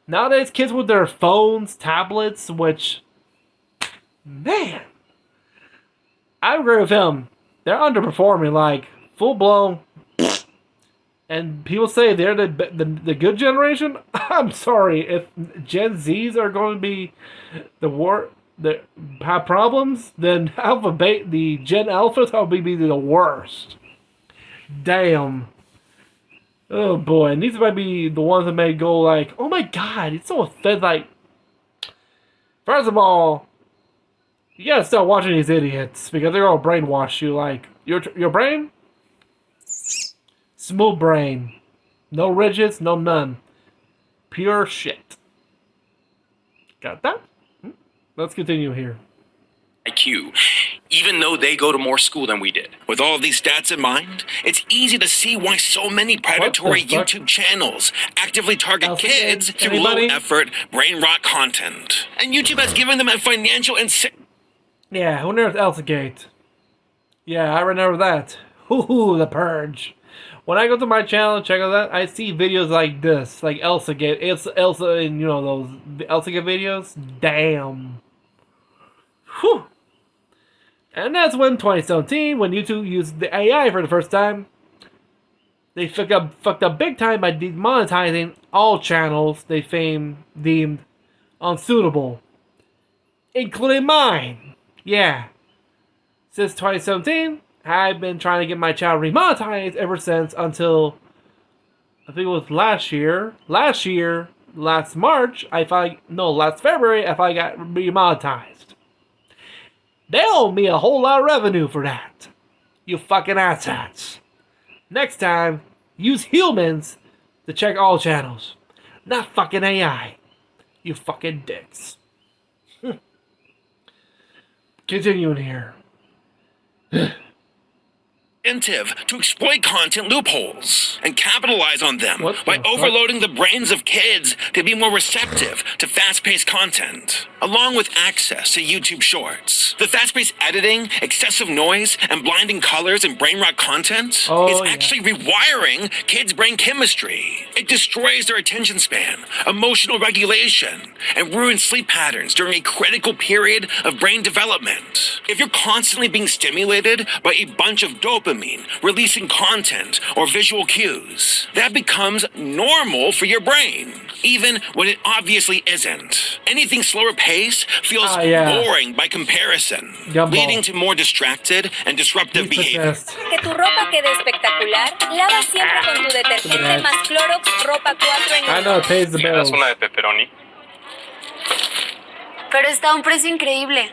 Speaker 1: Nowadays, kids with their phones, tablets, which, man, I agree with him. They're underperforming, like, full-blown. And people say they're the good generation. I'm sorry, if Gen Zs are going to be have problems, then the Gen Alphas will be the worst. Damn. Oh boy, and these might be the ones that may go like, oh my god, it's so thin. Like, first of all, you gotta stop watching these idiots because they're gonna brainwash you. Like, your brain, smooth brain, no ridges, no none, pure shit. Got that? Let's continue here.
Speaker 6: IQ, even though they go to more school than we did.
Speaker 2: With all of these stats in mind, it's easy to see why so many predatory YouTube channels actively target kids through low-effort, brain-rot content. And YouTube has given them a financial incentive.
Speaker 1: Yeah, who knows Elsagate? Yeah, I remember that. Ooh, The Purge. When I go to my channel and check out that, I see videos like this, like Elsa and you know those Elsa videos. Damn. Whew. And that's when 2017, when YouTube used the AI for the first time, they fucked up big time by demonetizing all channels they deemed unsuitable, including mine. Yeah. Since 2017, I've been trying to get my channel remonetized ever since until I think it was last March, last February, I finally got remonetized. They owe me a whole lot of revenue for that. You fucking asshats. Next time, use humans to check all channels, not fucking AI. You fucking dicks. Continuing here.
Speaker 2: Incentive to exploit content loopholes and capitalize on them by
Speaker 1: fuck?
Speaker 2: overloading the brains of kids to be more receptive to fast-paced content, along with access to YouTube Shorts. The fast-paced editing, excessive noise, and blinding colors and brain rot content is actually rewiring kids' brain chemistry. It destroys their attention span, emotional regulation, and ruins sleep patterns during a critical period of brain development. If you're constantly being stimulated by a bunch of dopamine releasing content or visual cues, that becomes normal for your brain, even when it obviously isn't. Anything slower pace feels boring by comparison, leading to more distracted and disruptive behavior.
Speaker 7: Que tu ropa quede espectacular, lava siempre con tu detergente más Clorox Ropa 4 en
Speaker 1: I know it pays the bills.
Speaker 6: una de pepperoni.
Speaker 7: Pero está a un precio increíble.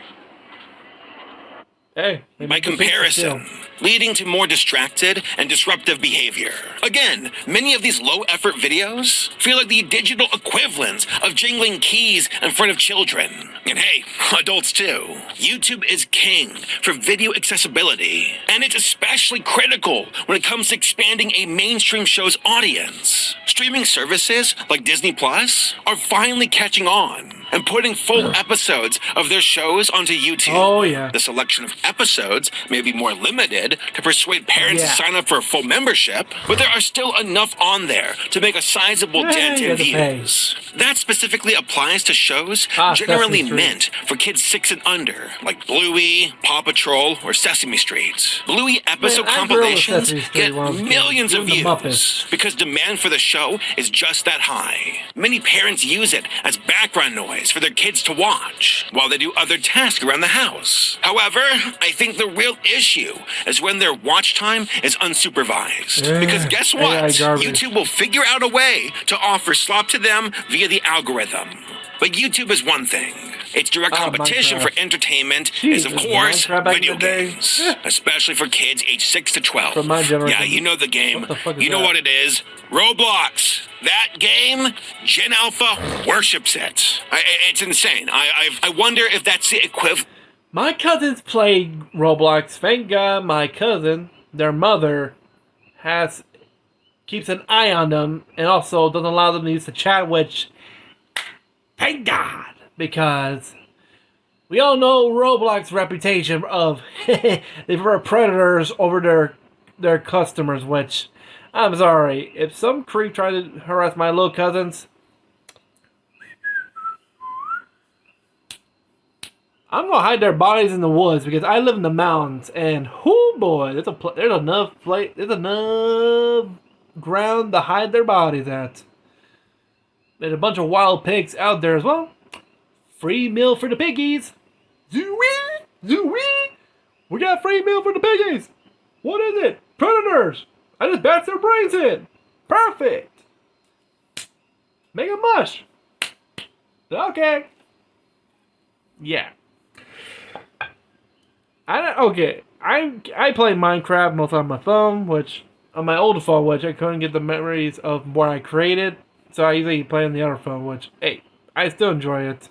Speaker 1: Hey,
Speaker 2: By comparison, leading to more distracted and disruptive behavior. Again, many of these low-effort videos feel like the digital equivalents of jingling keys in front of children. And hey, adults too. YouTube is king for video accessibility, and it's especially critical when it comes to expanding a mainstream show's audience. Streaming services like Disney Plus are finally catching on and putting full episodes of their shows onto YouTube.
Speaker 1: Oh, yeah.
Speaker 2: The selection of episodes may be more limited to persuade parents to sign up for a full membership, but there are still enough on there to make a sizable dent in views. That specifically applies to shows generally meant for kids 6 and under, like Bluey, Paw Patrol, or Sesame Street. Bluey episode compilations get millions of views because demand for the show is just that high. Many parents use it as background noise for their kids to watch while they do other tasks around the house. However, I think the real issue is when their watch time is unsupervised. Because guess what? YouTube will figure out a way to offer slop to them via the algorithm. But YouTube is one thing. Its direct competition for entertainment is, of course, video games. Especially for kids aged 6 to 12.
Speaker 1: From my generation.
Speaker 2: Yeah, you know the game.
Speaker 1: You
Speaker 2: know what it is. Roblox. That game, Gen Alpha worships it. It's insane. I wonder if that's the equivalent.
Speaker 1: My cousins play Roblox. Thank God my cousin, their mother, keeps an eye on them and also doesn't allow them to use the chat, which, thank God, because we all know Roblox's reputation of they were predators over their customers, which, I'm sorry, if some creep tried to harass my little cousins, I'm gonna hide their bodies in the woods because I live in the mountains, and whoo boy, there's enough ground to hide their bodies at. There's a bunch of wild pigs out there as well. Free meal for the piggies. Zooey, zooey. We got free meal for the piggies. What is it? Predators. I just bashed their brains in. Perfect. Make a mush. Okay. Yeah. I play Minecraft mostly on my phone, on my older phone, which I couldn't get the memories of what I created, so I usually play on the other phone, which, hey, I still enjoy it.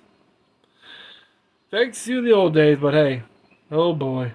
Speaker 1: Thanks to the old days, but hey, oh boy.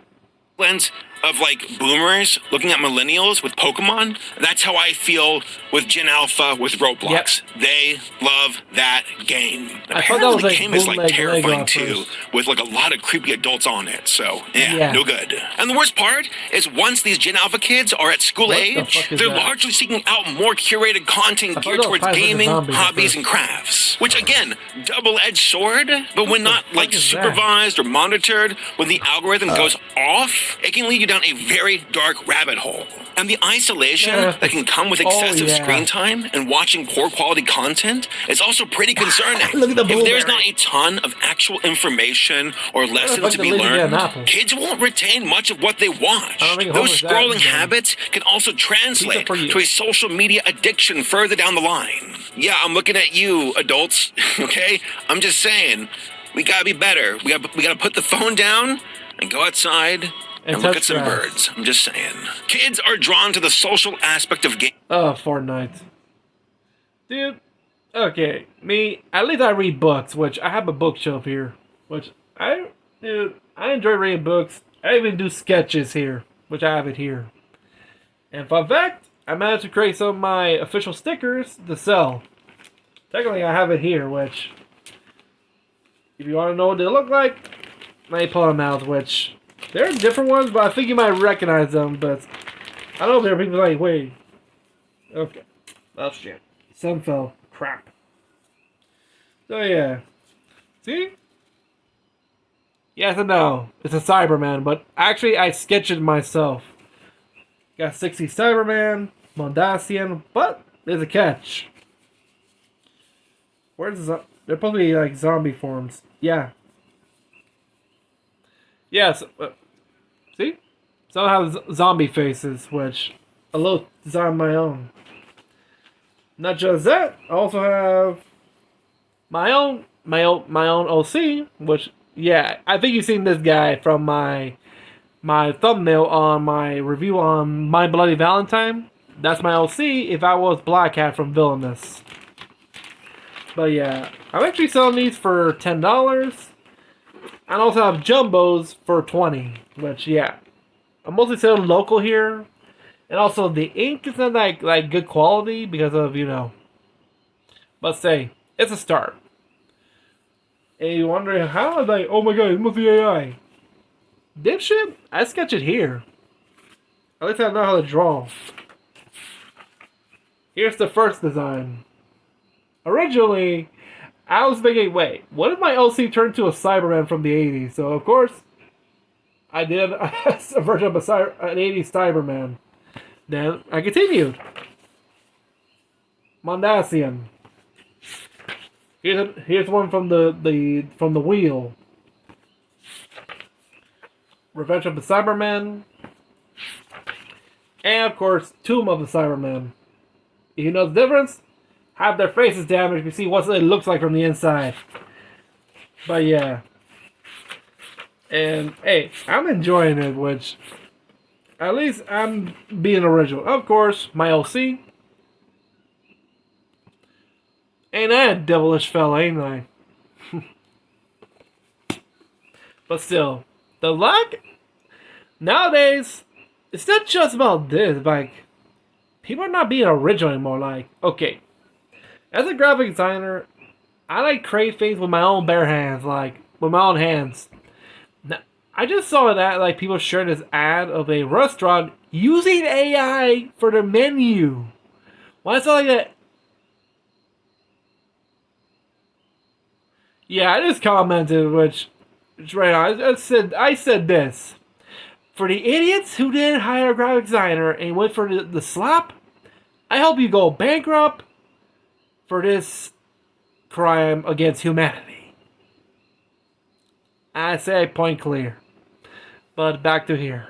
Speaker 2: of like boomers looking at millennials with Pokemon. That's how I feel with Gen Alpha with Roblox. They love that game.
Speaker 1: I thought that was
Speaker 2: Apparently,
Speaker 1: like
Speaker 2: the game is like
Speaker 1: bootleg
Speaker 2: terrifying
Speaker 1: Lego
Speaker 2: too,
Speaker 1: first.
Speaker 2: with like a lot of creepy adults on it. So
Speaker 1: Yeah.
Speaker 2: no good. And the worst part is once these Gen Alpha kids are at school
Speaker 1: What the
Speaker 2: age,
Speaker 1: fuck is
Speaker 2: they're
Speaker 1: that?
Speaker 2: largely seeking out more curated content
Speaker 1: I thought
Speaker 2: geared
Speaker 1: that was
Speaker 2: towards
Speaker 1: Five Nights at
Speaker 2: gaming,
Speaker 1: Zombies at
Speaker 2: hobbies,
Speaker 1: first.
Speaker 2: and crafts. Which again, double-edged sword, but when not
Speaker 1: fuck
Speaker 2: like
Speaker 1: is that?
Speaker 2: supervised or monitored, when the algorithm goes off, it can lead you down a very dark rabbit hole. And the isolation
Speaker 1: Yeah.
Speaker 2: that can come with excessive screen time and watching poor quality content is also pretty concerning.
Speaker 1: Look at the
Speaker 2: If there's
Speaker 1: blueberry.
Speaker 2: not a ton of actual information or lessons
Speaker 1: fuck
Speaker 2: to
Speaker 1: did
Speaker 2: be
Speaker 1: Lizzie get
Speaker 2: learned,
Speaker 1: an apple?
Speaker 2: kids won't retain much of what they watch.
Speaker 1: I don't think
Speaker 2: Those
Speaker 1: Homer's that
Speaker 2: scrolling
Speaker 1: dumb.
Speaker 2: habits can also translate
Speaker 1: for you.
Speaker 2: to a social media addiction further down the line. Yeah, I'm looking at you, adults, okay? I'm just saying, we gotta be better. We gotta put the phone down and go outside and look
Speaker 1: touch
Speaker 2: at some
Speaker 1: grass.
Speaker 2: birds. I'm just saying. Kids are drawn to the social aspect of games.
Speaker 1: Oh, Fortnite. Dude, okay, me, at least I read books, which I have a bookshelf here, which I enjoy reading books. I even do sketches here, which I have it here. And fun fact, I managed to create some of my official stickers to sell. Technically, I have it here, which, if you want to know what they look like, let me pull them out, which, they're different ones, but I think you might recognize them, but I don't know if there are people like, wait. Okay. Oh, shit. Some fell. Crap. So, yeah. See? Yes and no. It's a Cyberman, but actually, I sketched it myself. Got 60 Cyberman, Mondasian, but there's a catch. Where's the... They're supposed to be like zombie forms. Yeah. Yes. See? Some have zombie faces, which a little design of my own. Not just that, I also have my own OC, which yeah, I think you've seen this guy from my thumbnail on my review on My Bloody Valentine. That's my OC if I was Black Hat from Villainous. But yeah, I'm actually selling these for $10. And also have jumbos for $20, which yeah, I'm mostly selling local here, and also the ink is not like good quality because of but say it's a start. And you're wondering how? Like, oh my god, it must be AI. Dipshit, I sketch it here. At least I know how to draw. Here's the first design. Originally, I was thinking, wait, what if my LC turned to a Cyberman from the 80s? So, of course, I did a version of an 80s Cyberman. Then, I continued. Mondasian. Here's one from the wheel. Revenge of the Cyberman. And, of course, Tomb of the Cyberman. You know the difference? Have their faces damaged. You see what it looks like from the inside. But yeah. And hey, I'm enjoying it, which at least I'm being original. Of course, my LC. Ain't I a devilish fella, ain't I? But still, the lack nowadays, it's not just about this, like people are not being original anymore. Like, okay. As a graphic designer, I like create things with my own bare hands, like with my own hands. Now, I just saw that like people shared this ad of a restaurant using AI for their menu. When I saw like that, yeah, I just commented, which right now I said this for the idiots who didn't hire a graphic designer and went for the slap. I hope you go bankrupt for this crime against humanity. I say point clear. But back to here.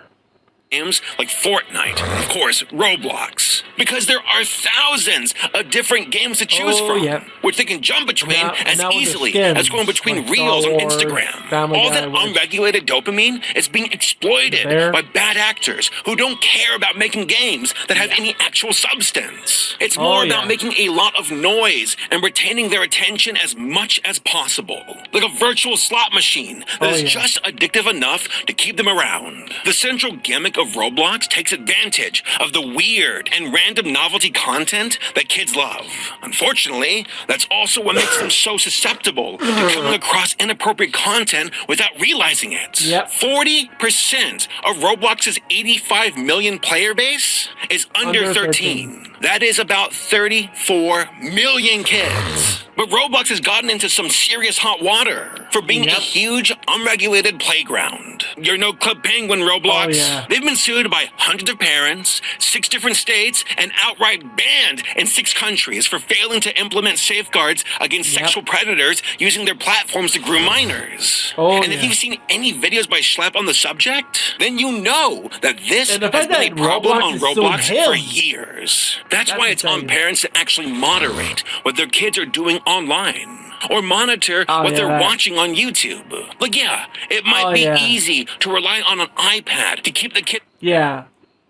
Speaker 2: Games like Fortnite, of course, Roblox. Because there are thousands of different games to choose from,
Speaker 1: yeah.
Speaker 2: which they can jump between
Speaker 1: Now
Speaker 2: as
Speaker 1: with the
Speaker 2: easily
Speaker 1: skins,
Speaker 2: as going between
Speaker 1: like
Speaker 2: Reels
Speaker 1: Star
Speaker 2: on
Speaker 1: Wars,
Speaker 2: Instagram.
Speaker 1: Family
Speaker 2: All
Speaker 1: Guy,
Speaker 2: that
Speaker 1: which-
Speaker 2: unregulated dopamine is being exploited
Speaker 1: There.
Speaker 2: by bad actors who don't care about making games that have any actual substance. It's more about
Speaker 1: yeah.
Speaker 2: making a lot of noise and retaining their attention as much as possible. Like a virtual slot machine that is
Speaker 1: yeah.
Speaker 2: just addictive enough to keep them around. The central gimmick remake of Roblox takes advantage of the weird and random novelty content that kids love. Unfortunately, that's also what makes them so susceptible to coming across inappropriate content without realizing it.
Speaker 1: Yep.
Speaker 2: 40% of Roblox's 85 million player base is under 13. That is about 34 million kids. But Roblox has gotten into some serious hot water for being a huge, unregulated playground. You're no Club Penguin, Roblox.
Speaker 1: Oh, yeah.
Speaker 2: They've been sued by hundreds of parents, 6 different states, and outright banned in 6 countries for failing to implement safeguards against sexual predators using their platforms to groom minors.
Speaker 1: Oh,
Speaker 2: and if you've seen any videos by Schlepp on the subject, then you know that this
Speaker 1: And the
Speaker 2: has
Speaker 1: fact
Speaker 2: been a
Speaker 1: that
Speaker 2: problem
Speaker 1: Roblox
Speaker 2: on
Speaker 1: is suing
Speaker 2: Roblox
Speaker 1: him.
Speaker 2: for years. That's why it's
Speaker 1: insane.
Speaker 2: on parents to actually moderate what their kids are doing online. Or monitor what they're watching on YouTube. Like, yeah, it might be easy to rely on an iPad to keep the kid.
Speaker 1: Yeah.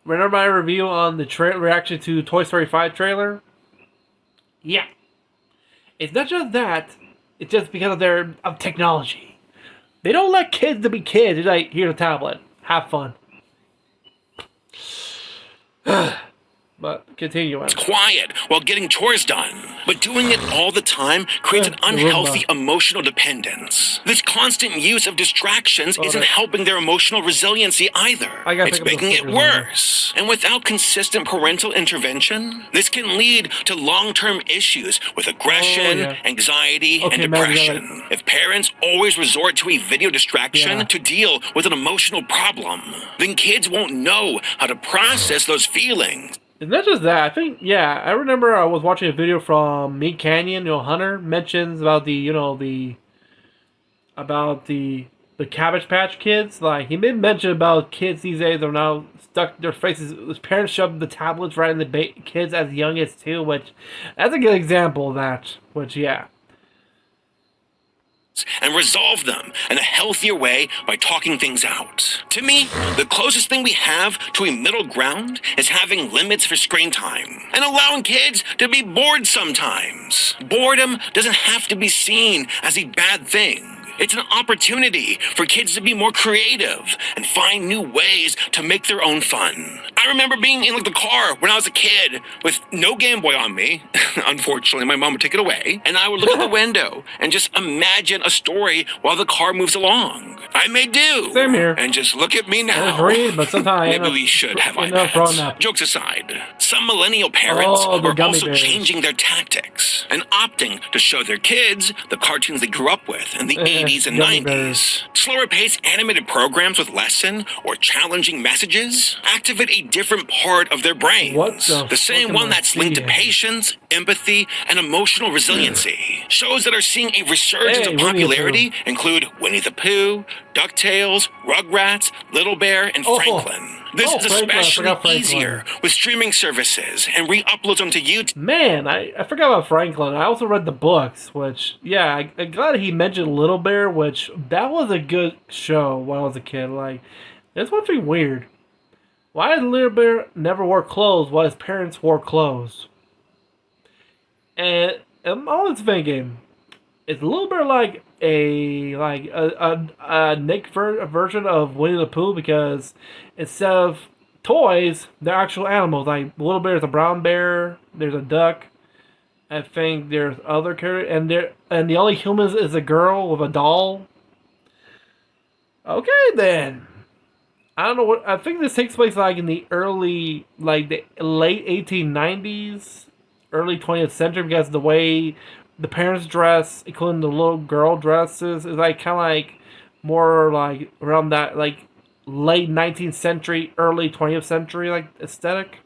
Speaker 1: Remember my review on the reaction to Toy Story 5 trailer? Yeah. It's not just that. It's just because of technology. They don't let kids to be kids. They're like, here's a tablet. Have fun. But continuing.
Speaker 2: It's quiet while getting chores done. But doing it all the time creates an unhealthy emotional dependence. This constant use of distractions isn't helping their emotional resiliency either. It's making it worse. And without consistent parental intervention, this can lead to long-term issues with aggression, anxiety, and depression. If parents always resort to a video distraction to deal with an emotional problem, then kids won't know how to process those feelings.
Speaker 1: It's not just that. I think, I remember I was watching a video from Meat Canyon. Hunter mentions about the Cabbage Patch Kids. Like, he made mention about kids these days are now stuck their faces. His parents shoved the tablets right in the kids as young as 2, which that's a good example of that.
Speaker 2: And resolve them in a healthier way by talking things out. To me, the closest thing we have to a middle ground is having limits for screen time and allowing kids to be bored sometimes. Boredom doesn't have to be seen as a bad thing. It's an opportunity for kids to be more creative and find new ways to make their own fun. I remember being in the car when I was a kid with no Game Boy on me. Unfortunately, my mom would take it away. And I would look at the window and just imagine a story while the car moves along. I may do.
Speaker 1: Same here.
Speaker 2: And just look at me now.
Speaker 1: Read, but sometimes
Speaker 2: maybe we should have iPads. Jokes aside, some millennial parents are also changing their tactics and opting to show their kids the cartoons they grew up with in the 80s and 90s. Slower paced animated programs with lesson or challenging messages activate a different part of their brains. The same one that's linked to patience, empathy, and emotional resiliency. Shows that are seeing a resurgence of popularity include Winnie the Pooh, DuckTales, Rugrats, Little Bear, and Franklin. This is especially easier with streaming services and re-uploads onto YouTube.
Speaker 1: Man, I forgot about Franklin. I also read the books, which, I'm glad he mentioned Little Bear, which, that was a good show when I was a kid. Like, that's one thing weird. Why did Little Bear never wore clothes while his parents wore clothes? And I'm always thinking, is Little Bear like a Nick version of Winnie the Pooh? Because instead of toys, they're actual animals. Like, Little Bear is a brown bear. There's a duck. I think there's other characters, and the only humans is a girl with a doll. Okay, then. I don't know what. I think this takes place like in the late 1890s, early 20th century, because the way the parents dress, including the little girl dresses, is like kind of like more like around that like late 19th century, early 20th century like aesthetic.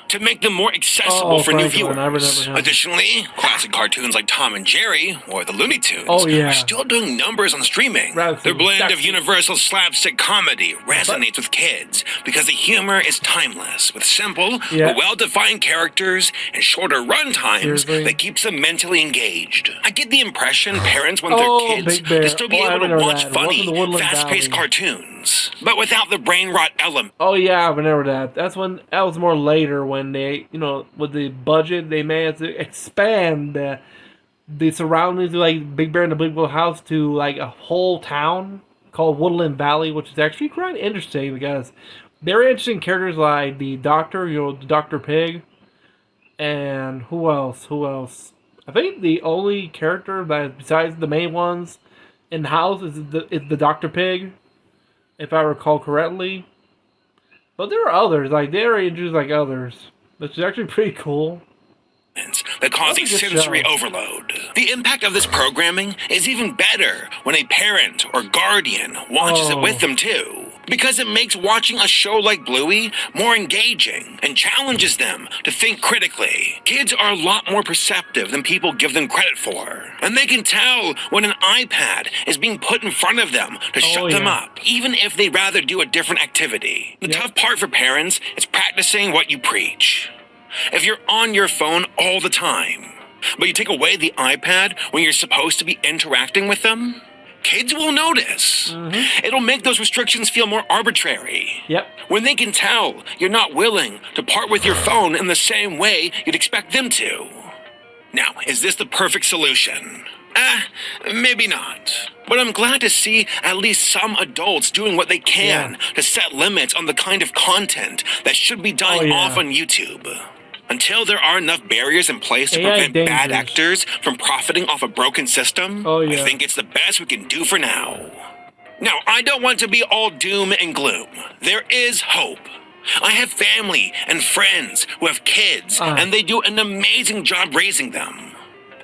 Speaker 2: To make them more accessible for new viewers. Additionally, classic cartoons like Tom and Jerry or the Looney Tunes are still doing numbers on streaming. Their blend of universal slapstick comedy resonates with kids because the humor is timeless, with simple but well-defined characters and shorter run times that keeps them mentally engaged. I get the impression parents want their kids to still be able to watch funny, fast-paced cartoons, but without the brain rot element.
Speaker 1: Oh yeah, I remember that. That was more later when they, with the budget, they managed to expand the surroundings of like Big Bear and the Big Blue House to like a whole town. called Woodland Valley, which is actually quite interesting because very interesting characters like the Doctor, the Dr. Pig, and who else? Who else? I think the only character that besides the main ones in the house is the Dr. Pig, if I recall correctly. But there are others, like there are injuries like others, which is actually pretty cool.
Speaker 2: That cause a sensory overload. The impact of this programming is even better when a parent or guardian watches it with them too, because it makes watching a show like Bluey more engaging and challenges them to think critically. Kids are a lot more perceptive than people give them credit for, and they can tell when an iPad is being put in front of them to shut them up, even if they'd rather do a different activity. The tough part for parents is practicing what you preach. If you're on your phone all the time, but you take away the iPad when you're supposed to be interacting with them, kids will notice. It'll make those restrictions feel more arbitrary. When they can tell you're not willing to part with your phone in the same way you'd expect them to. Now, is this the perfect solution? Maybe not. But I'm glad to see at least some adults doing what they can to set limits on the kind of content that should be dying off on YouTube. Until there are enough barriers in place to prevent bad actors from profiting off a broken system, I think it's the best we can do for now. Now, I don't want to be all doom and gloom. There is hope. I have family and friends who have kids, and they do an amazing job raising them.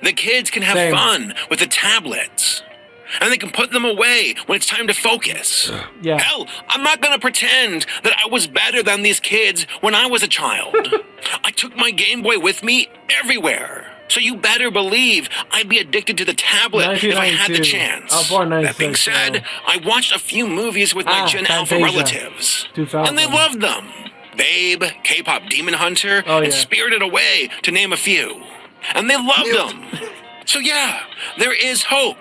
Speaker 2: The kids can have fun with the tablets, and they can put them away when it's time to focus. Hell, I'm not gonna pretend that I was better than these kids when I was a child. I took my Game Boy with me everywhere. So you better believe I'd be addicted to the tablet if I had the chance. That being said, I watched a few movies with my Gen Alpha relatives, and they loved them. Babe, K-pop Demon Hunter, and Spirited Away, to name a few. And they loved them. So yeah, there is hope.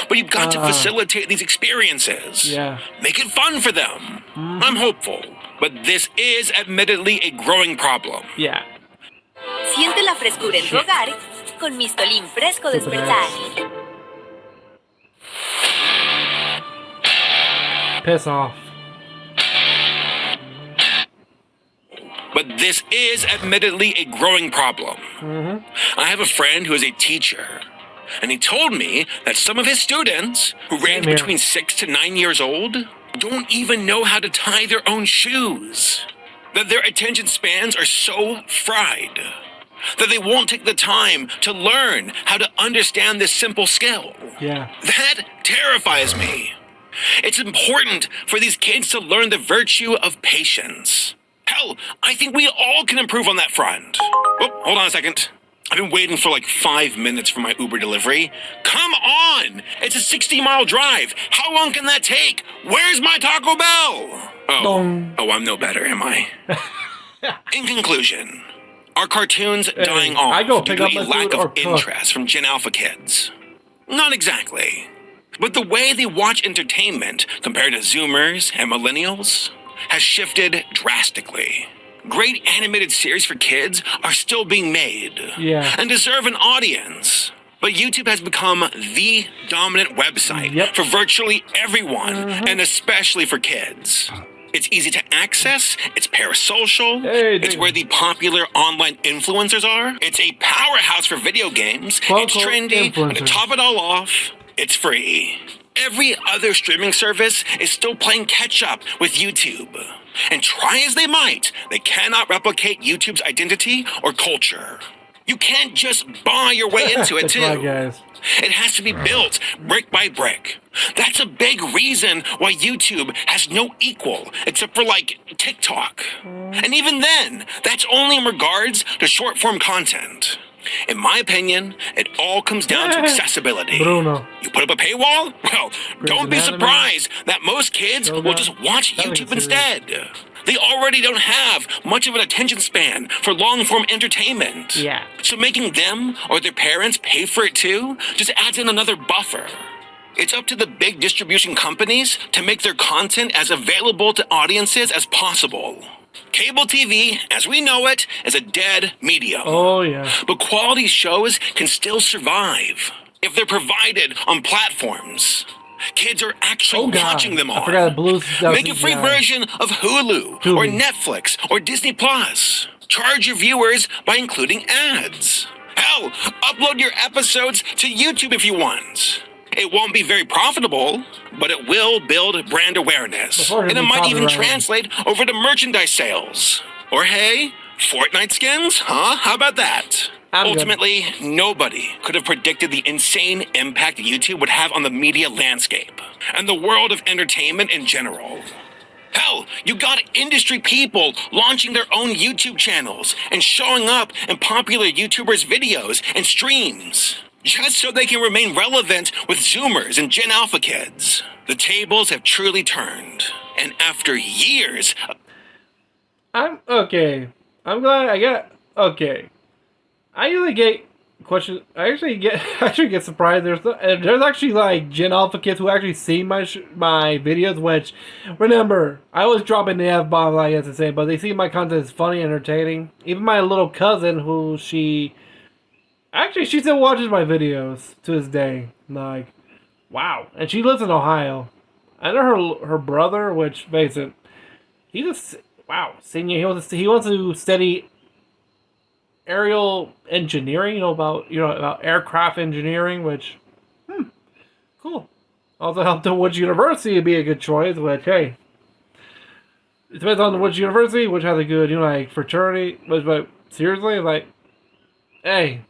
Speaker 2: But you've got to facilitate these experiences. Make it fun for them. I'm hopeful. But this is admittedly a growing problem.
Speaker 7: Siente la frescura en tu hogar con Mistolín Fresco Despertar.
Speaker 1: Piss off.
Speaker 2: But this is admittedly a growing problem. I have a friend who is a teacher, and he told me that some of his students, who range between 6 to 9 years old, don't even know how to tie their own shoes. That their attention spans are so fried that they won't take the time to learn how to understand this simple skill. That terrifies me. It's important for these kids to learn the virtue of patience. Hell, I think we all can improve on that front. Oh, hold on a second. I've been waiting for like 5 minutes for my Uber delivery. Come on! It's a 60-mile drive. How long can that take? Where's my Taco Bell? Oh, I'm no better, am I? In conclusion, are cartoons dying off due to a lack of interest from Gen Alpha kids? Not exactly. But the way they watch entertainment compared to Zoomers and Millennials has shifted drastically. Great animated series for kids are still being made and deserve an audience. But YouTube has become the dominant website for virtually everyone, and especially for kids. It's easy to access, it's parasocial, it's where the popular online influencers are, it's a powerhouse for video games, it's trendy, and to top it all off, it's free. Every other streaming service is still playing catch-up with YouTube. And try as they might, they cannot replicate YouTube's identity or culture. You can't just buy your way into it, too. It has to be built brick by brick. That's a big reason why YouTube has no equal, except for, like, TikTok. And even then, that's only in regards to short-form content. In my opinion, it all comes down to accessibility. You put up a paywall? Well, don't be surprised that most kids will just watch YouTube instead. They already don't have much of an attention span for long-form entertainment. So making them or their parents pay for it too just adds in another buffer. It's up to the big distribution companies to make their content as available to audiences as possible. Cable TV, as we know it, is a dead medium. But quality shows can still survive if they're provided on platforms Kids are actually watching them on.
Speaker 1: I forgot the Blues.
Speaker 2: Make a free version of Hulu or Netflix or Disney Plus. Charge your viewers by including ads. Hell, upload your episodes to YouTube if you want. It won't be very profitable, but it will build brand awareness. And it might even translate over to merchandise sales. Or hey, Fortnite skins? Huh? How about that? Ultimately, nobody could have predicted the insane impact YouTube would have on the media landscape and the world of entertainment in general. Hell, you got industry people launching their own YouTube channels and showing up in popular YouTubers' videos and streams, just so they can remain relevant with Zoomers and Gen Alpha kids. The tables have truly turned, and after years...
Speaker 1: I'm glad I got... Okay. I usually get questions. I actually get surprised. There's actually like Gen Alpha kids who actually see my videos. Which, remember, I always drop in the F-bomb like that's insane, but they see my content is funny and entertaining. Even my little cousin, who she still watches my videos to this day. Like, wow, and she lives in Ohio. I know her brother, which basically, he just senior. He wants to study aerial engineering, about aircraft engineering, which, cool. Also helped at which university would be a good choice, which, hey, it depends on which university, which has a good, fraternity, but seriously, hey,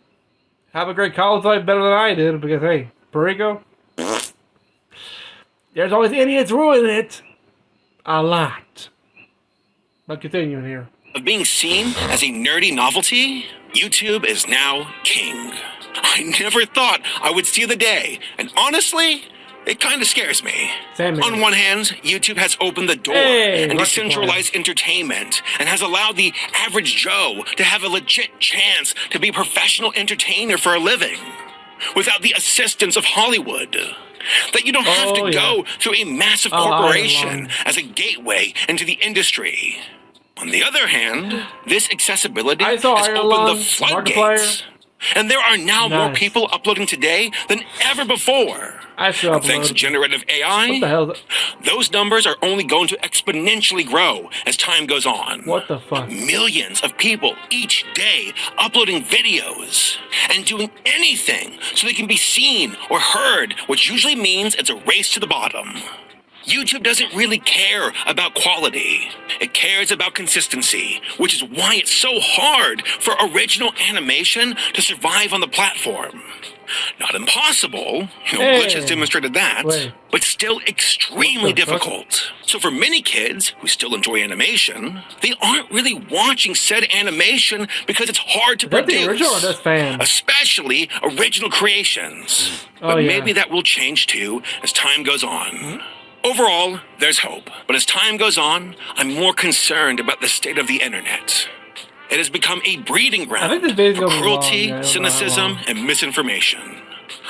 Speaker 1: have a great college life better than I did, because, hey, Perico, there's always idiots ruining it a lot. But continuing here.
Speaker 2: Of being seen as a nerdy novelty, YouTube is now king. I never thought I would see the day, and honestly, it kind of scares me. On one hand, YouTube has opened the door and decentralized entertainment and has allowed the average Joe to have a legit chance to be a professional entertainer for a living without the assistance of Hollywood. That you don't have to go through a massive corporation as a gateway into the industry. On the other hand, this accessibility has opened the floodgates. And there are now more people uploading today than ever before. Thanks to generative AI,
Speaker 1: what the hell?
Speaker 2: Those numbers are only going to exponentially grow as time goes on.
Speaker 1: What the fuck?
Speaker 2: Millions of people each day uploading videos and doing anything so they can be seen or heard, which usually means it's a race to the bottom. YouTube doesn't really care about quality. It cares about consistency, which is why it's so hard for original animation to survive on the platform. Not impossible, Glitch has demonstrated that, but still extremely difficult. So for many kids who still enjoy animation, they aren't really watching said animation because it's hard to produce.
Speaker 1: The original or just fans?
Speaker 2: Especially original creations. But maybe that will change too as time goes on. Overall, there's hope. But as time goes on, I'm more concerned about the state of the internet. It has become a breeding ground for cruelty, cynicism, and misinformation.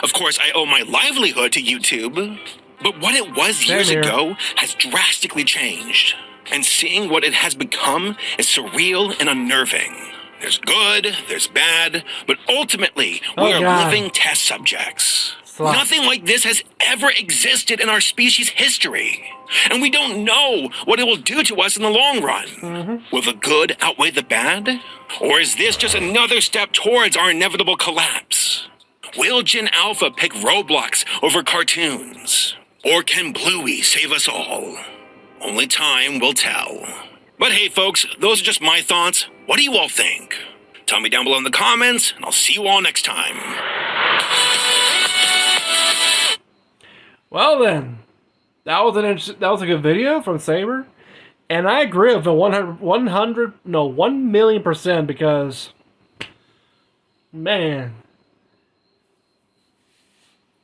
Speaker 2: Of course, I owe my livelihood to YouTube, but what it was years ago has drastically changed. And seeing what it has become is surreal and unnerving. There's good, there's bad, but ultimately, we are living test subjects. Nothing like this has ever existed in our species' history. And we don't know what it will do to us in the long run. Will the good outweigh the bad? Or is this just another step towards our inevitable collapse? Will Gen Alpha pick Roblox over cartoons? Or can Bluey save us all? Only time will tell. But hey folks, those are just my thoughts. What do you all think? Tell me down below in the comments, and I'll see you all next time.
Speaker 1: Well then, that was a good video from Saber, and I agree with it 1,000,000%, because, man,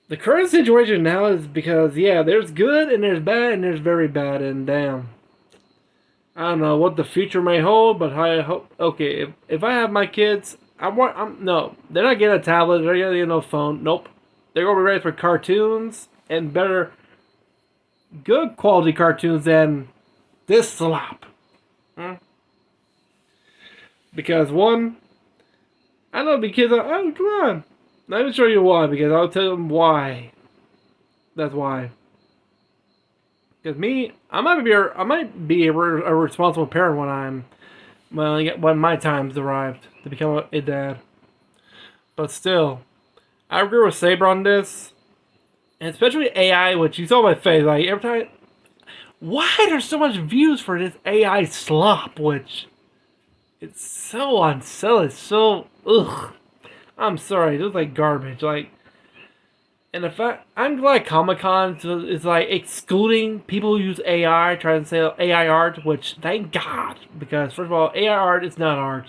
Speaker 1: the current situation now is because, there's good and there's bad and there's very bad, and damn, I don't know what the future may hold, but I hope, if I have my kids, no, they're not getting a tablet, they're not getting no phone, nope, they're going to be ready for cartoons, and better, good quality cartoons than this slop. Because one, I know the kids are, come on. Let me show you why, because I'll tell them why. That's why. Because me, I might be a responsible parent when my time's arrived to become a dad. But still, I agree with Saber on this, and especially AI, which you saw my face. Like every time, why there's so much views for this AI slop? Which it's so unselling. It's so ugh. I'm sorry, it looks like garbage. Like, and in fact, I'm glad Comic-Con is like excluding people who use AI, trying to sell AI art. Which thank God, because first of all, AI art is not art.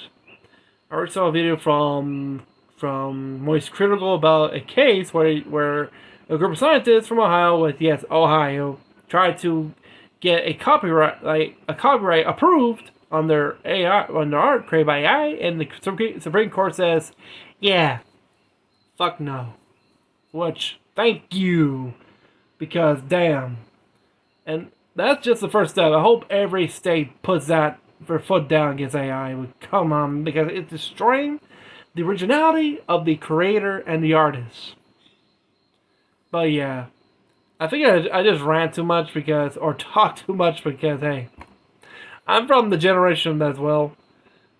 Speaker 1: I already saw a video from Moist Critical about a case where a group of scientists from Ohio tried to get a copyright approved on their art created by AI, and the Supreme Court says, yeah, fuck no. Which thank you, because damn, and that's just the first step. I hope every state puts their foot down against AI. Come on, because it's destroying the originality of the creator and the artist. But yeah, I think I just rant too much or talk too much because, hey, I'm from the generation as well.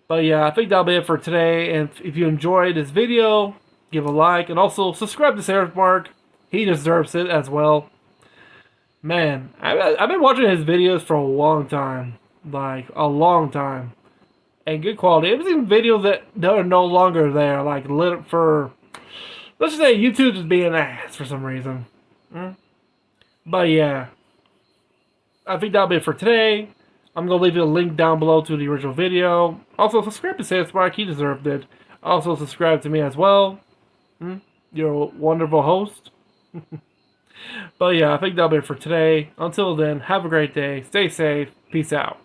Speaker 1: But yeah, I think that'll be it for today. And if you enjoyed this video, give a like and also subscribe to Sarah's Mark. He deserves it as well. Man, I've been watching his videos for a long time. Like, a long time. And good quality. I've seen videos that are no longer there, like let's just say YouTube is being an ass for some reason. But yeah, I think that'll be it for today. I'm gonna leave you a link down below to the original video. Also, subscribe to Sam Spark. He deserved it. Also, subscribe to me as well. You're a wonderful host. But yeah, I think that'll be it for today. Until then, have a great day. Stay safe. Peace out.